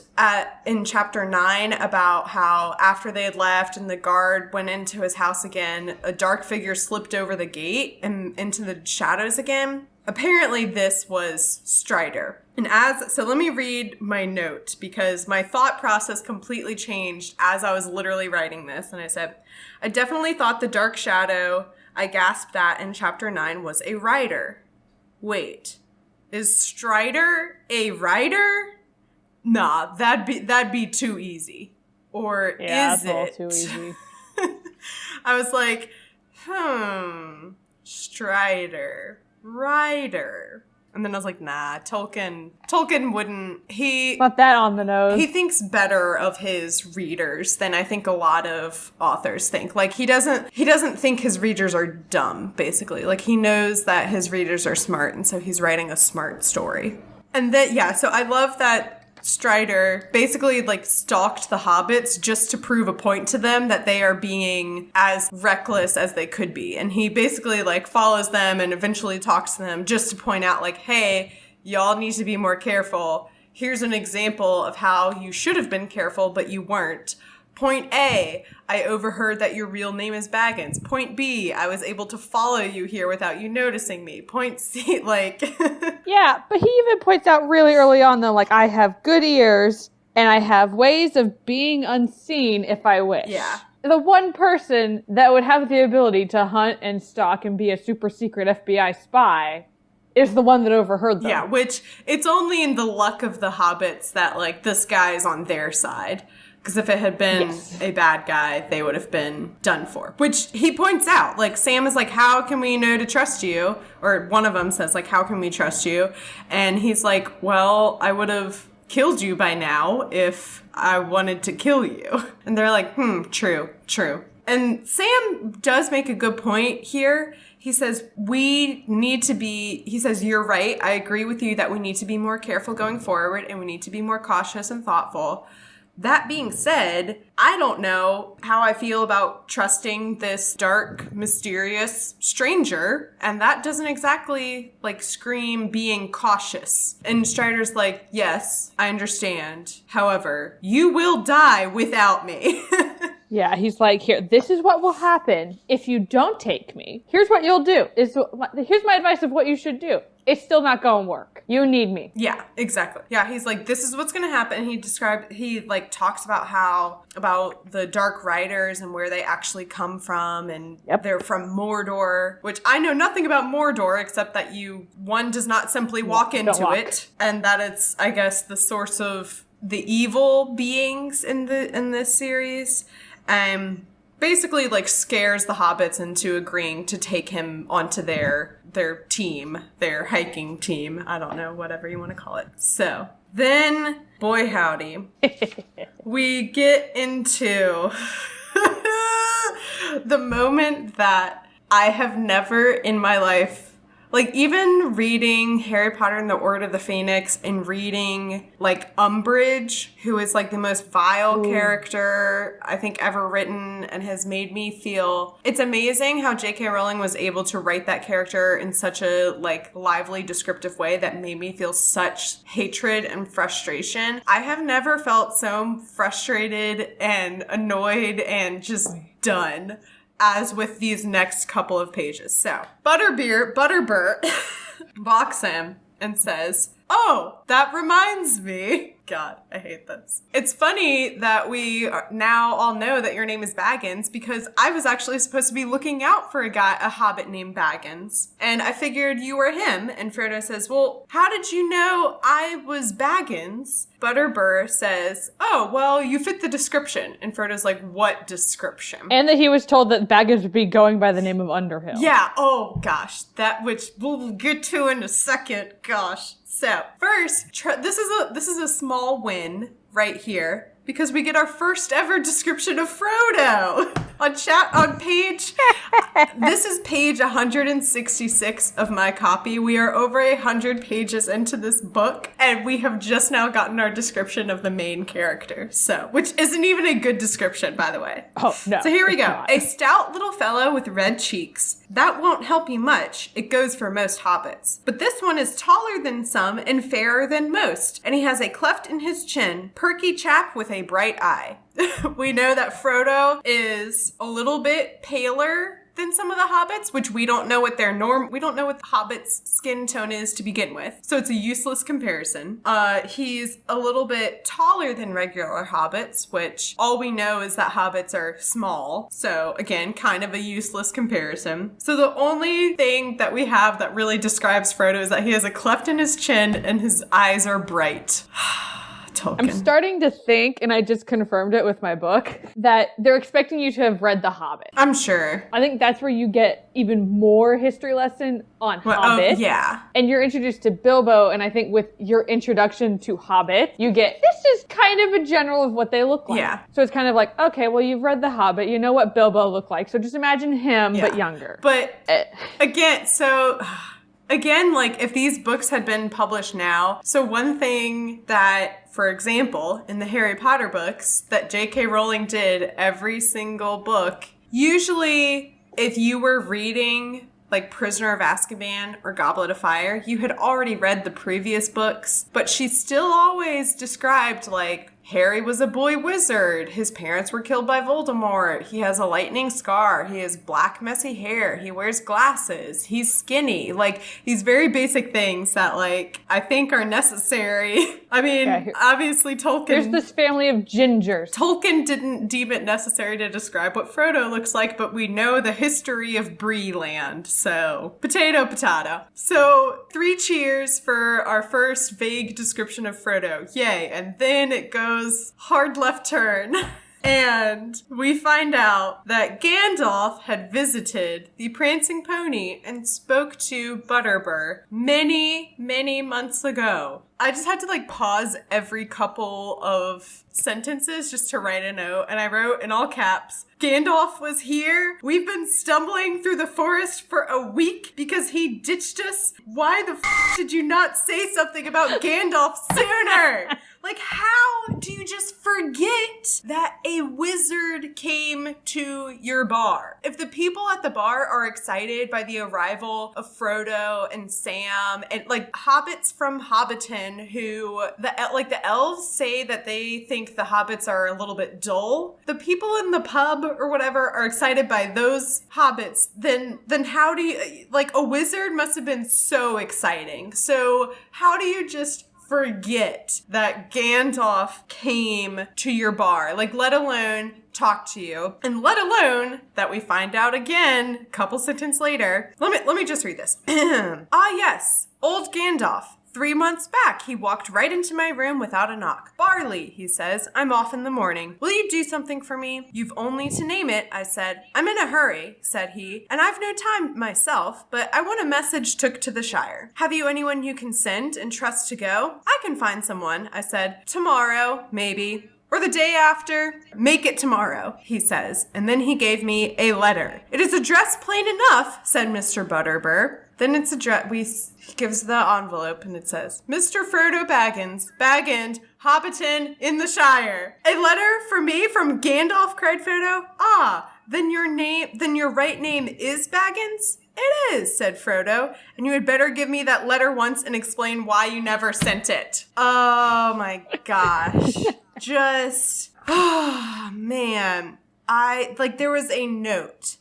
A: in chapter 9 about how after they had left and the guard went into his house again, a dark figure slipped over the gate and into the shadows again. Apparently this was Strider. And so let me read my note, because my thought process completely changed as I was literally writing this. And I said, I definitely thought the dark shadow I gasped at in chapter 9 was a rider. Wait, is Strider a rider? Nah, that'd be too easy. Or
B: yeah,
A: is
B: it?
A: All too easy. I was like, Strider, rider. And then I was like, nah, Tolkien wouldn't,
B: not that on the nose.
A: He thinks better of his readers than I think a lot of authors think. Like, he doesn't think his readers are dumb, basically. Like, he knows that his readers are smart, and so he's writing a smart story. And then, yeah, so I love that Strider basically, like, stalked the hobbits just to prove a point to them that they are being as reckless as they could be. And he basically, like, follows them and eventually talks to them just to point out, like, hey, y'all need to be more careful. Here's an example of how you should have been careful, but you weren't. Point A, I overheard that your real name is Baggins. Point B, I was able to follow you here without you noticing me. Point C, like...
B: Yeah, but he even points out really early on, though, like, I have good ears, and I have ways of being unseen if I wish.
A: Yeah.
B: The one person that would have the ability to hunt and stalk and be a super secret FBI spy is the one that overheard them.
A: Yeah, which it's only in the luck of the hobbits that, like, this guy is on their side. Because if it had been a bad guy, they would have been done for. Which he points out. Like, Sam is like, how can we know to trust you? Or one of them says, like, how can we trust you? And he's like, well, I would have killed you by now if I wanted to kill you. And they're like, true. And Sam does make a good point here. He says, you're right. I agree with you that we need to be more careful going forward and we need to be more cautious and thoughtful. That being said, I don't know how I feel about trusting this dark, mysterious stranger, and that doesn't exactly, like, scream being cautious. And Strider's like, yes, I understand. However, you will die without me.
B: Yeah, he's like, here, this is what will happen if you don't take me. Here's what you'll do. Here's my advice of what you should do. It's still not going to work. You need me.
A: Yeah, exactly. Yeah, he's like, this is what's going to happen. He talks about the Dark Riders and where they actually come from. And they're from Mordor, which I know nothing about Mordor except that one does not simply walk into it. And that it's, I guess, the source of the evil beings in this series. Basically, like, scares the hobbits into agreeing to take him onto their team, their hiking team. I don't know, whatever you want to call it. So then, boy howdy, we get into the moment that I have never in my life, like, even reading Harry Potter and the Order of the Phoenix and reading, like, Umbridge, who is, like, the most vile character I think ever written and has made me feel... It's amazing how J.K. Rowling was able to write that character in such a, like, lively, descriptive way that made me feel such hatred and frustration. I have never felt so frustrated and annoyed and just done as with these next couple of pages. So, Butterburt balks him and says, oh, that reminds me. God, I hate this. It's funny that we now all know that your name is Baggins because I was actually supposed to be looking out for a hobbit named Baggins. And I figured you were him. And Frodo says, well, how did you know I was Baggins? Butterbur says, oh, well, you fit the description. And Frodo's like, what description?
B: And that he was told that Baggins would be going by the name of Underhill.
A: Yeah, oh gosh, that which we'll get to in a second, gosh. So, first, this is a small win right here because we get our first ever description of Frodo on page. This is page 166 of my copy. We are over 100 pages into this book, and we have just now gotten our description of the main character. So, which isn't even a good description, by the way.
B: Oh, no.
A: So here we go. A stout little fellow with red cheeks. That won't help you much. It goes for most hobbits. But this one is taller than some and fairer than most. And he has a cleft in his chin. Perky chap with a bright eye. We know that Frodo is a little bit paler than some of the hobbits, which we don't know what we don't know what the hobbits' skin tone is to begin with. So it's a useless comparison. He's a little bit taller than regular hobbits, which all we know is that hobbits are small. So again, kind of a useless comparison. So the only thing that we have that really describes Frodo is that he has a cleft in his chin and his eyes are bright. Tolkien.
B: I'm starting to think, and I just confirmed it with my book, that they're expecting you to have read The Hobbit.
A: I'm sure.
B: I think that's where you get even more history lesson on Hobbit.
A: Oh, yeah.
B: And you're introduced to Bilbo, and I think with your introduction to Hobbit, you get, this is kind of a general of what they look like.
A: Yeah.
B: So it's kind of like, okay, well, you've read The Hobbit, you know what Bilbo looked like, so just imagine him, but younger.
A: But, Again, like, if these books had been published now, so one thing that, for example, in the Harry Potter books that J.K. Rowling did every single book, usually if you were reading like Prisoner of Azkaban or Goblet of Fire, you had already read the previous books, but she still always described like, Harry was a boy wizard. His parents were killed by Voldemort. He has a lightning scar. He has black, messy hair. He wears glasses. He's skinny. Like, these very basic things that, like, I think are necessary. I mean, obviously Tolkien...
B: There's this family of gingers.
A: Tolkien didn't deem it necessary to describe what Frodo looks like, but we know the history of Bree land. So, potato, potato. So, 3 cheers for our first vague description of Frodo. Yay. And then it goes hard left turn. And we find out that Gandalf had visited the Prancing Pony and spoke to Butterbur many, many months ago. I just had to like pause every couple of sentences just to write a note. And I wrote in all caps, Gandalf was here. We've been stumbling through the forest for a week because he ditched us. Why the did you not say something about Gandalf sooner? Like, how do you just forget that a wizard came to your bar? If the people at the bar are excited by the arrival of Frodo and Sam and like hobbits from Hobbiton who the elves say that they think the hobbits are a little bit dull, the people in the pub or whatever are excited by those hobbits, then how do you, like, a wizard must have been so exciting. So how do you just forget that Gandalf came to your bar, like, let alone talk to you, and let alone that we find out again a couple sentences later. Let me just read this. Ah, yes, old Gandalf. 3 months back, he walked right into my room without a knock. Barley, he says, I'm off in the morning. Will you do something for me? You've only to name it, I said. I'm in a hurry, said he, and I've no time myself, but I want a message took to the Shire. Have you anyone you can send and trust to go? I can find someone, I said. Tomorrow, maybe. Or the day after. Make it tomorrow, he says, and then he gave me a letter. It is addressed plain enough, said Mr. Butterbur. Then it's he gives the envelope and it says, Mr. Frodo Baggins, Baggend, Hobbiton in the Shire. A letter for me from Gandalf, cried Frodo. Ah, then your right name is Baggins? It is, said Frodo, and you had better give me that letter once and explain why you never sent it. Oh my gosh. Oh man. There was a note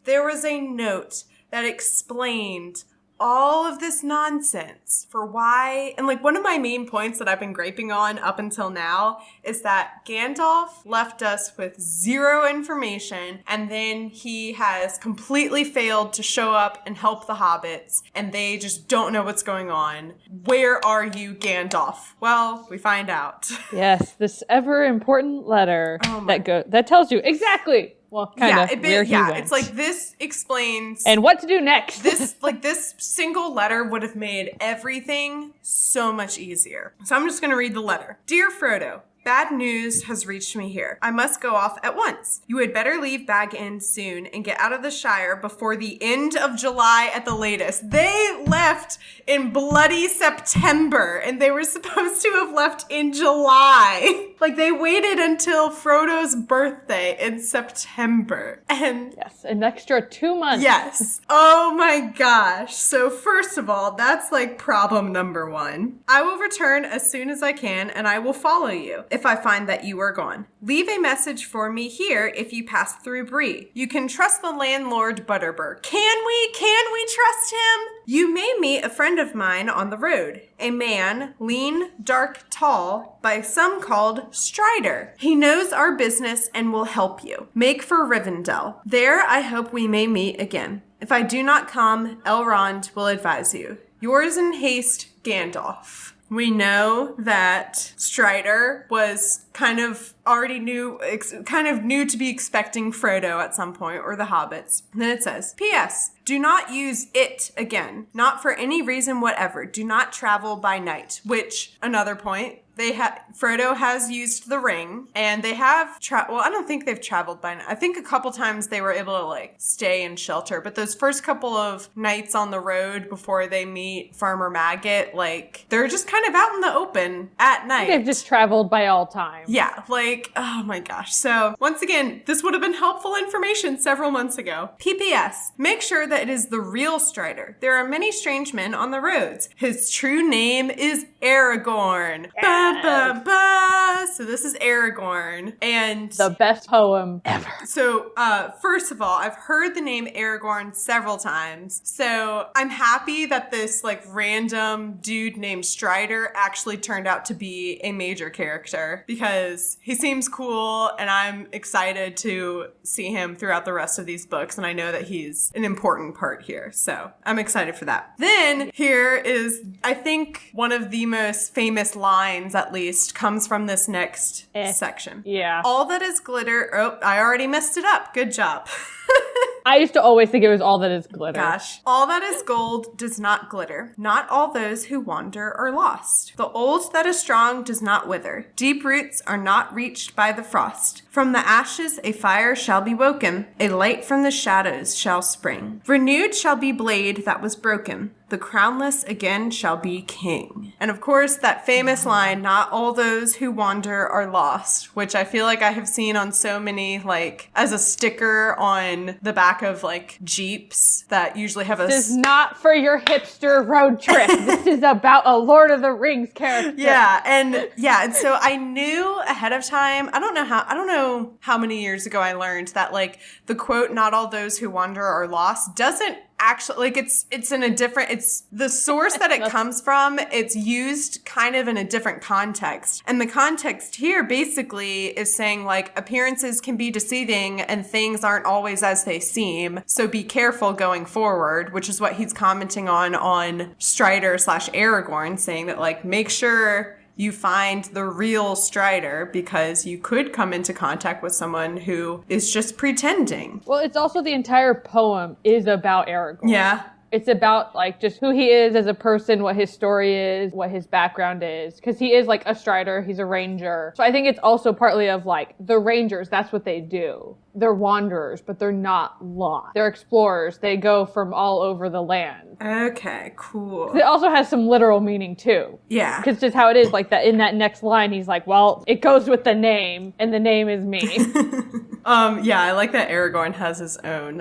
A: that explained all of this nonsense for why. And like one of my main points that I've been griping on up until now is that Gandalf left us with zero information, and then he has completely failed to show up and help the hobbits, and they just don't know what's going on. Where are you, Gandalf? Well, we find out.
B: Yes, this ever important letter that tells you exactly. Well, kind of. Where he went.
A: It's like this explains
B: and what to do next.
A: This single letter would have made everything so much easier. So I'm just going to read the letter. Dear Frodo, bad news has reached me here. I must go off at once. You had better leave Bag End soon and get out of the Shire before the end of July at the latest. They left in bloody September, and they were supposed to have left in July. Like, they waited until Frodo's birthday in September. And
B: yes, an extra 2 months.
A: Yes. Oh my gosh. So first of all, that's like problem number one. I will return as soon as I can, and I will follow you if I find that you are gone. Leave a message for me here if you pass through Bree. You can trust the landlord Butterbur. Can we trust him? You may meet a friend of mine on the road. A man, lean, dark, tall, by some called Strider. He knows our business and will help you. Make for Rivendell. There I hope we may meet again. If I do not come, Elrond will advise you. Yours in haste, Gandalf. We know that Strider was kind of knew to be expecting Frodo at some point, or the hobbits. And then it says, P.S. Do not use it again. Not for any reason whatever. Do not travel by night. Which, another point, Frodo has used the ring, and they have I don't think they've traveled by night. I think a couple times they were able to like stay in shelter, but those first couple of nights on the road before they meet Farmer Maggot, like they're just kind of out in the open at night.
B: They've just traveled by all time.
A: Yeah, like, oh my gosh. So once again, this would have been helpful information several months ago. PPS, make sure that it is the real Strider. There are many strange men on the roads. His true name is Aragorn. So this is Aragorn, and
B: the best poem ever.
A: So first of all, I've heard the name Aragorn several times, so I'm happy that this like random dude named Strider actually turned out to be a major character, because he seems cool and I'm excited to see him throughout the rest of these books, and I know that he's an important part here, so I'm excited for that. Then here is, I think, one of the most famous lines, at least, comes from this next section.
B: Yeah.
A: All that is glitter. Oh, I already messed it up. Good job.
B: I used to always think it was all that is glitter.
A: Gosh. All that is gold does not glitter. Not all those who wander are lost. The old that is strong does not wither. Deep roots are not reached by the frost. From the ashes a fire shall be woken. A light from the shadows shall spring. Renewed shall be blade that was broken. The crownless again shall be king. And of course, that famous line, not all those who wander are lost, which I feel like I have seen on so many, like, as a sticker on the back of, like, Jeeps that usually have a...
B: This is not for your hipster road trip. This is about a Lord of the Rings character.
A: Yeah, and so I knew ahead of time, I don't know how many years ago I learned that, like, the quote, not all those who wander are lost, doesn't actually, like, it's in a different, it's the source that it comes from, it's used kind of in a different context. And the context here basically is saying, like, appearances can be deceiving and things aren't always as they seem, so be careful going forward, which is what he's commenting on Strider / Aragorn, saying that, like, make sure you find the real Strider, because you could come into contact with someone who is just pretending.
B: Well, it's also the entire poem is about Aragorn.
A: Yeah.
B: It's about, like, just who he is as a person, what his story is, what his background is. Because he is, like, a Strider. He's a ranger. So I think it's also partly of, like, the rangers, that's what they do. They're wanderers, but they're not lost. They're explorers. They go from all over the land.
A: Okay, cool.
B: It also has some literal meaning, too.
A: Yeah.
B: Because just how it is, like, that in that next line, he's like, well, it goes with the name, and the name is me.
A: Yeah, I like that Aragorn has his own,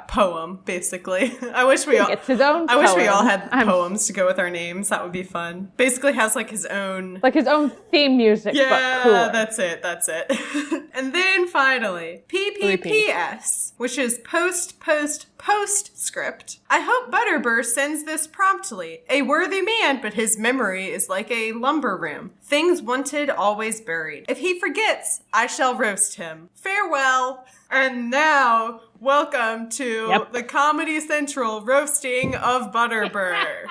A: poem, basically. I wish we all had poems to go with our names. That would be fun. Basically has, like, his own...
B: Like his own theme music, but cool.
A: Yeah, that's it. And then finally, Exactly. PPPS, which is postscript. I hope Butterbur sends this promptly. A worthy man, but his memory is like a lumber room. Things wanted, always buried. If he forgets, I shall roast him. Farewell. And now, welcome to the Comedy Central roasting of Butterbur.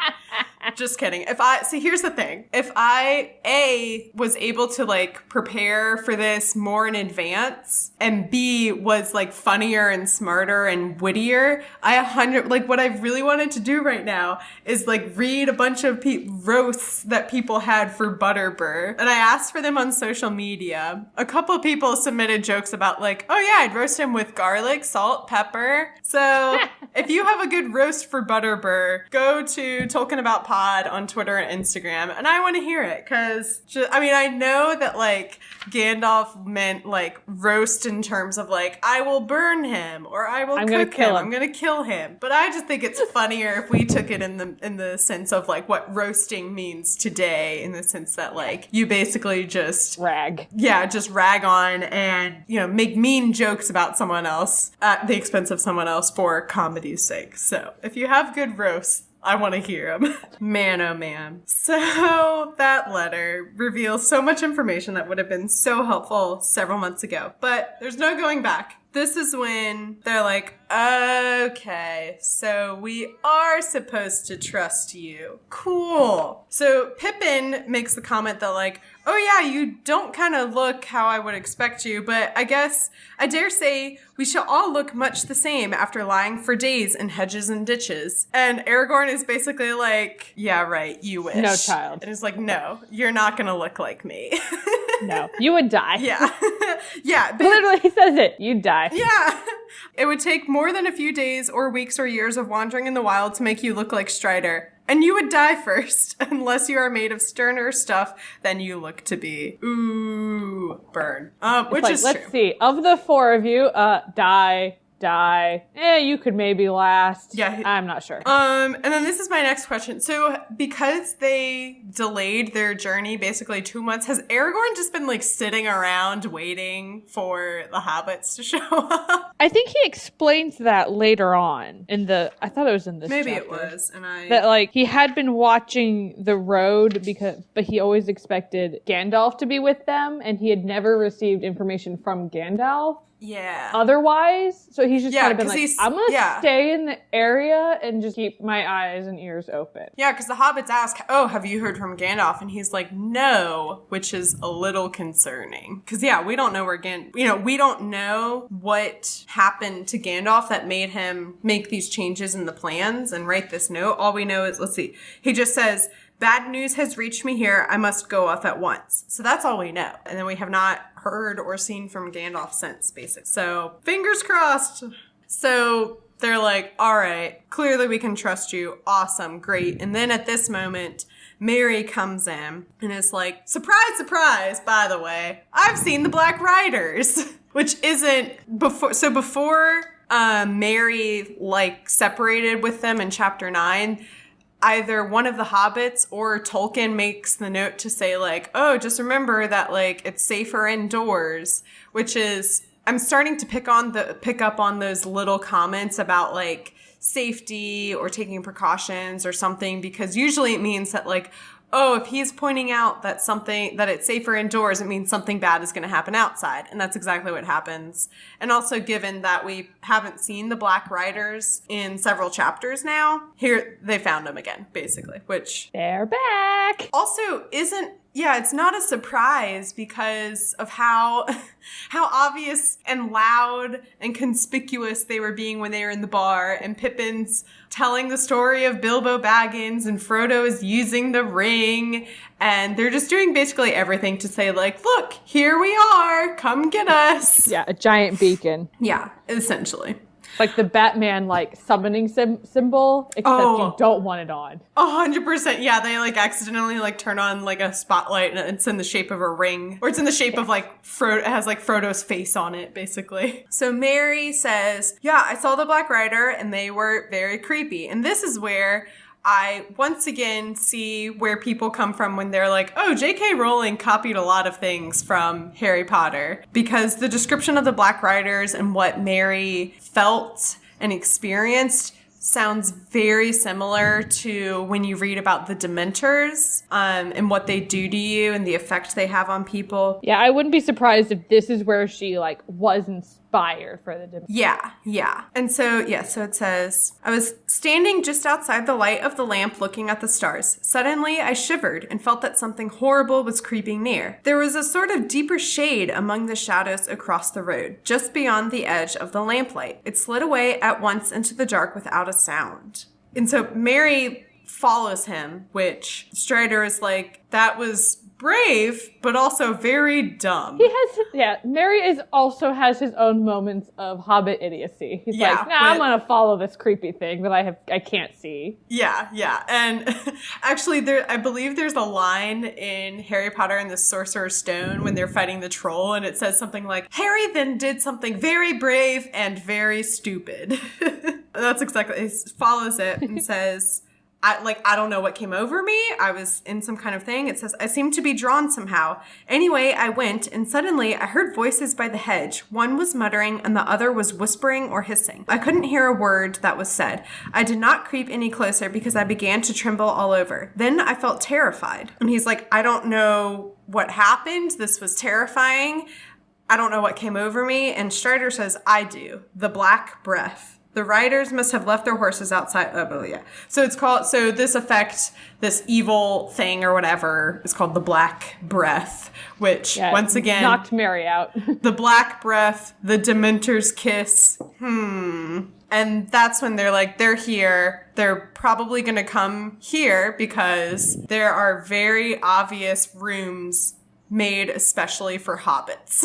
A: Just kidding. Here's the thing. If I, was able to, like, prepare for this more in advance, and B, was, like, funnier and smarter and wittier, what I really wanted to do right now is, like, read a bunch of roasts that people had for Butterbur. And I asked for them on social media. A couple of people submitted jokes about, like, oh yeah, I'd roast him with garlic, salt, pepper. So if you have a good roast for Butterbur, go to Tolkien About Pod on Twitter and Instagram, and I want to hear it, because I know that, like, Gandalf meant, like, roast in terms of, like, I will burn him, or I will cook him, I'm gonna kill him, but I just think it's funnier if we took it in the sense of, like, what roasting means today, in the sense that, like, you basically just rag on and, you know, make mean jokes about someone else at the expense of someone else for comedy's sake. So if you have good roasts, I want to hear them. Man, oh man. So that letter reveals so much information that would have been so helpful several months ago, but there's no going back. This is when they're like, okay, so we are supposed to trust you. Cool. So Pippin makes the comment that, like, oh yeah, you don't kind of look how I would expect you, but I guess, I dare say, we shall all look much the same after lying for days in hedges and ditches. And Aragorn is basically like, yeah, right, you wish.
B: No, child.
A: And he's like, no, you're not gonna look like me.
B: No, you would die.
A: Yeah. Yeah.
B: Literally, he says it. You'd die.
A: Yeah. It would take more than a few days or weeks or years of wandering in the wild to make you look like Strider. And you would die first, unless you are made of sterner stuff than you look to be. Ooh, burn. Which is true.
B: Let's see. Of the four of you, die. You could maybe last.
A: Yeah.
B: I'm not sure.
A: And then this is my next question. So because they delayed their journey basically 2 months, has Aragorn just been, like, sitting around waiting for the hobbits to show up?
B: I think he explains that later on I thought it was in this
A: Maybe
B: chapter.
A: It was.
B: That, like, he had been watching the road but he always expected Gandalf to be with them, and he had never received information from Gandalf.
A: Yeah.
B: Otherwise, so he's just kind of been like, I'm going to stay in the area and just keep my eyes and ears open.
A: Yeah, because the hobbits ask, oh, have you heard from Gandalf? And he's like, no, which is a little concerning. Because, yeah, we don't know we don't know what happened to Gandalf that made him make these changes in the plans and write this note. All we know is, let's see, he just says, bad news has reached me here. I must go off at once. So that's all we know. And then we have not heard or seen from Gandalf since, basically. So fingers crossed. So they're like, all right, clearly we can trust you. Awesome. Great. And then at this moment, Mary comes in and is like, surprise, surprise, by the way, I've seen the Black Riders, which isn't before. So before Mary, like, separated with them in chapter 9, either one of the hobbits or Tolkien makes the note to say, like, oh, just remember that, like, it's safer indoors, which is, I'm starting to pick up on those little comments about, like, safety or taking precautions or something, because usually it means that, like, oh, if he's pointing out that it's safer indoors, it means something bad is going to happen outside. And that's exactly what happens. And also, given that we haven't seen the Black Riders in several chapters now, here they found them again, basically, which
B: they're back.
A: Also it's not a surprise because of how obvious and loud and conspicuous they were being when they were in the bar, and Pippin's telling the story of Bilbo Baggins and Frodo is using the ring, and they're just doing basically everything to say, like, look, here we are, come get us.
B: Yeah, a giant beacon.
A: Yeah, essentially.
B: Like the Batman, like, summoning symbol, except you don't want it on.
A: 100%. Yeah, they, like, accidentally, like, turn on, like, a spotlight and it's in the shape of a ring. Or it's in the shape of, like, it has, like, Frodo's face on it, basically. So Mary says, yeah, I saw the Black Rider and they were very creepy. And this is where I once again see where people come from when they're like, oh, J.K. Rowling copied a lot of things from Harry Potter, because the description of the Black Riders and what Mary felt and experienced sounds very similar to when you read about the Dementors and what they do to you and the effect they have on people.
B: Yeah, I wouldn't be surprised if this is where she like was inspired for the Dementors.
A: Yeah. And so it says, I was standing just outside the light of the lamp looking at the stars. Suddenly, I shivered and felt that something horrible was creeping near. There was a sort of deeper shade among the shadows across the road, just beyond the edge of the lamplight. It slid away at once into the dark without a sound. And so Mary follows him, which Strider is like, that was brave, but also very dumb.
B: Mary also has his own moments of Hobbit idiocy. He's like, I'm gonna follow this creepy thing that I can't see.
A: Yeah. And actually, I believe there's a line in Harry Potter and the Sorcerer's Stone when they're fighting the troll, and it says something like, Harry then did something very brave and very stupid. That's exactly, it follows it and says, I don't know what came over me. I was in some kind of thing. It says, I seemed to be drawn somehow. Anyway, I went, and suddenly I heard voices by the hedge. One was muttering, and the other was whispering or hissing. I couldn't hear a word that was said. I did not creep any closer because I began to tremble all over. Then I felt terrified. And he's like, I don't know what happened. This was terrifying. I don't know what came over me. And Strider says, I do. The black breath. The riders must have left their horses outside. Oh, yeah. So this effect, this evil thing or whatever, is called the Black Breath, which, once again,
B: knocked Mary out.
A: The Black Breath, the Dementor's kiss. And that's when they're like, they're here. They're probably going to come here because there are very obvious rooms made especially for hobbits.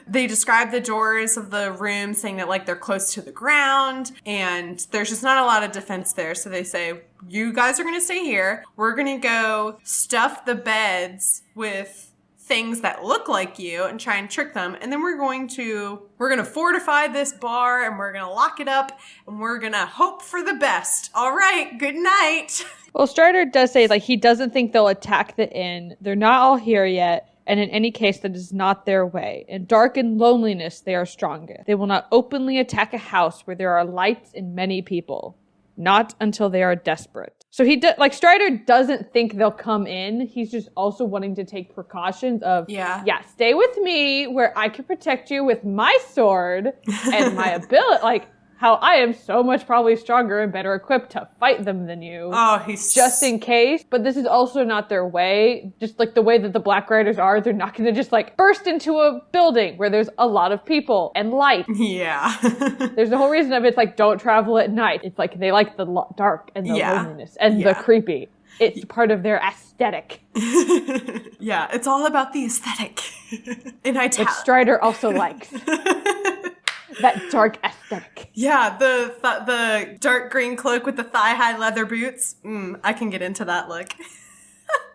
A: They describe the doors of the room saying that like they're close to the ground and there's just not a lot of defense there. So they say, you guys are going to stay here. We're going to go stuff the beds with things that look like you and try and trick them. And then we're going to fortify this bar and we're going to lock it up and we're going to hope for the best. All right. Good night.
B: Well, Strider does say like he doesn't think they'll attack the inn. They're not all here yet. And in any case, that is not their way. In dark and loneliness, they are strongest. They will not openly attack a house where there are lights and many people. Not until they are desperate. So Strider doesn't think they'll come in. He's just also wanting to take precautions of, stay with me where I can protect you with my sword and my ability. Like, how I am so much probably stronger and better equipped to fight them than you.
A: Oh, he's
B: just in case. But this is also not their way. Just like the way that the Black Riders are, they're not going to just like burst into a building where there's a lot of people and light.
A: Yeah.
B: There's the whole reason of it's like don't travel at night. It's like they like the dark and the loneliness and the creepy. It's part of their aesthetic.
A: Yeah, it's all about the aesthetic. In italics.
B: Which Strider also likes. That dark aesthetic.
A: Yeah, the dark green cloak with the thigh-high leather boots. I can get into that look.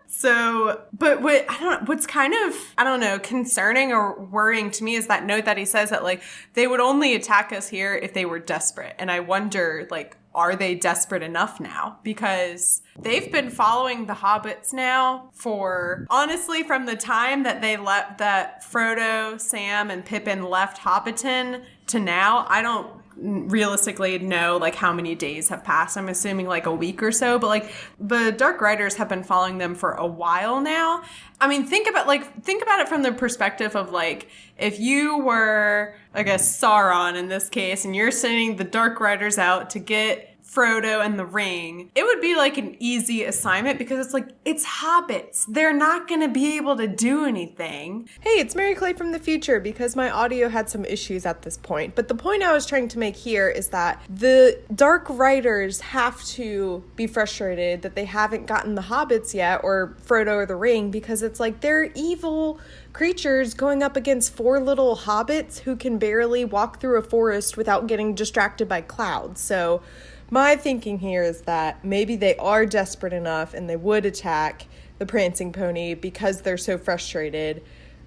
A: So, but what's kind of, concerning or worrying to me is that note that he says that, like, they would only attack us here if they were desperate. And I wonder, like, are they desperate enough now? Because they've been following the hobbits now for, honestly, from the time that that Frodo, Sam, and Pippin left Hobbiton to now. I don't realistically know like how many days have passed. I'm assuming like a week or so, but like the Dark Riders have been following them for a while now. I mean, think about it from the perspective of like if you were, I guess, Sauron in this case, and you're sending the Dark Riders out to get Frodo and the ring, it would be like an easy assignment because it's like, it's hobbits. They're not going to be able to do anything. Hey, it's Mary Clay from the future because my audio had some issues at this point. But the point I was trying to make here is that the Dark Riders have to be frustrated that they haven't gotten the hobbits yet or Frodo or the ring because it's like they're evil creatures going up against four little hobbits who can barely walk through a forest without getting distracted by clouds. So my thinking here is that maybe they are desperate enough and they would attack the Prancing Pony because they're so frustrated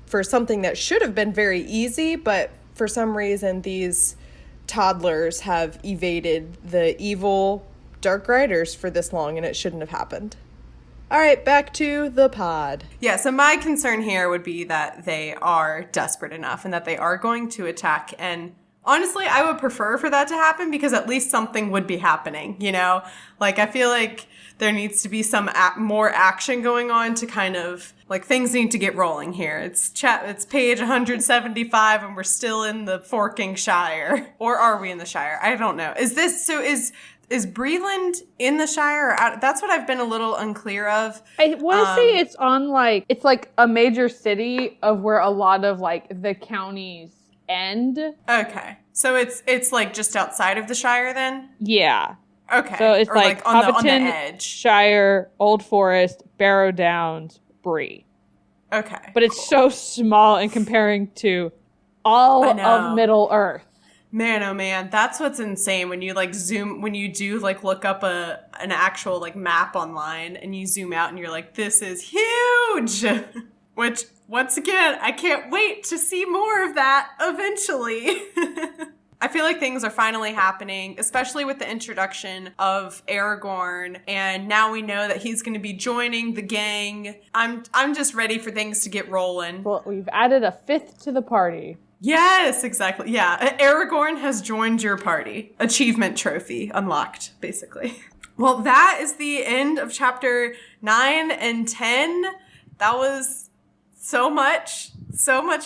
A: for something that should have been very easy, but for some reason these toddlers have evaded the evil dark riders for this long, and it shouldn't have happened. All right, back to the pod. Yeah, so my concern here would be that they are desperate enough and that they are going to attack. And honestly, I would prefer for that to happen because at least something would be happening, you know? Like, I feel like there needs to be some more action going on to kind of, like, things need to get rolling here. It's page 175 and we're still in the Forking Shire. Or are we in the Shire? I don't know. Is Breland in the Shire or out? That's what I've been a little unclear of.
B: I want to say it's on it's like a major city of where a lot of like the counties end.
A: Okay. So it's like just outside of the Shire then?
B: Yeah.
A: Okay.
B: So it's like
A: on the
B: Hobbiton,
A: edge.
B: Shire, Old Forest, Barrow Downs, Bree.
A: Okay.
B: But it's so small in comparing to all of Middle Earth.
A: Man, oh man, that's what's insane when you like when you do like look up an actual like map online and you zoom out and you're like, this is huge. Which, once again, I can't wait to see more of that eventually. I feel like things are finally happening, especially with the introduction of Aragorn, and now we know that he's going to be joining the gang. I'm just ready for things to get rolling.
B: Well, we've added a 5th to the party.
A: Yes, exactly. Yeah, Aragorn has joined your party. Achievement trophy unlocked, basically. Well, that is the end of chapter 9 and 10. That was so much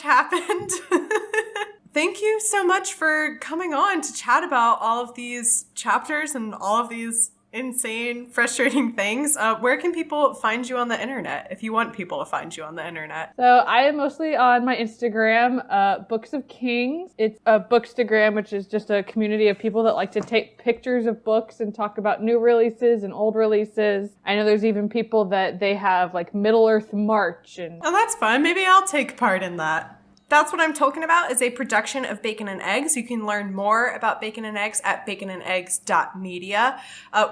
A: happened. Thank you so much for coming on to chat about all of these chapters and all of these insane, frustrating things. Where can people find you on the internet if you want people to find you on the internet?
B: So I am mostly on my Instagram, Books of Kings. It's a Bookstagram, which is just a community of people that like to take pictures of books and talk about new releases and old releases. I know there's even people that they have like Middle Earth March.
A: Oh, that's fun. Maybe I'll take part in that. That's What I'm Talking About is a production of Bacon and Eggs. You can learn more about Bacon and Eggs at baconandeggs.media.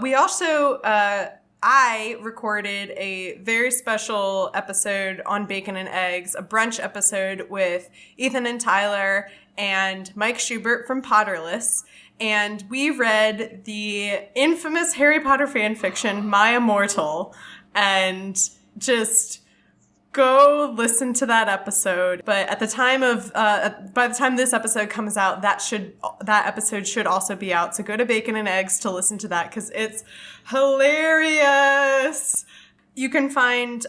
A: We also, I recorded a very special episode on Bacon and Eggs, a brunch episode with Ethan and Tyler and Mike Schubert from Potterless. And we read the infamous Harry Potter fanfiction, My Immortal, and just go listen to that episode. But at the time of, by the time this episode comes out, that episode should also be out. So go to Bacon and Eggs to listen to that because it's hilarious. You can find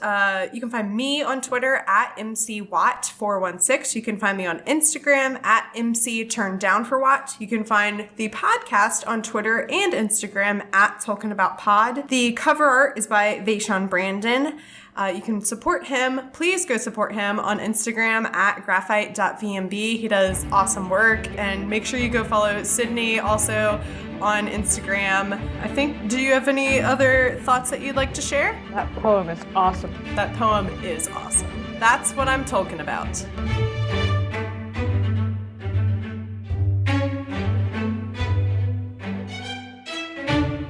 A: me on Twitter at MCWatt416. You can find me on Instagram at MC_TurndownforWatt. You can find the podcast on Twitter and Instagram at TolkienAboutPod. The cover art is by Vaishon Brandon. You can support him. Please go support him on Instagram at graphite.vmb. He does awesome work. And make sure you go follow Sydney also on Instagram. Do you have any other thoughts that you'd like to share?
B: That poem is awesome.
A: That poem is awesome. That's what I'm talking about.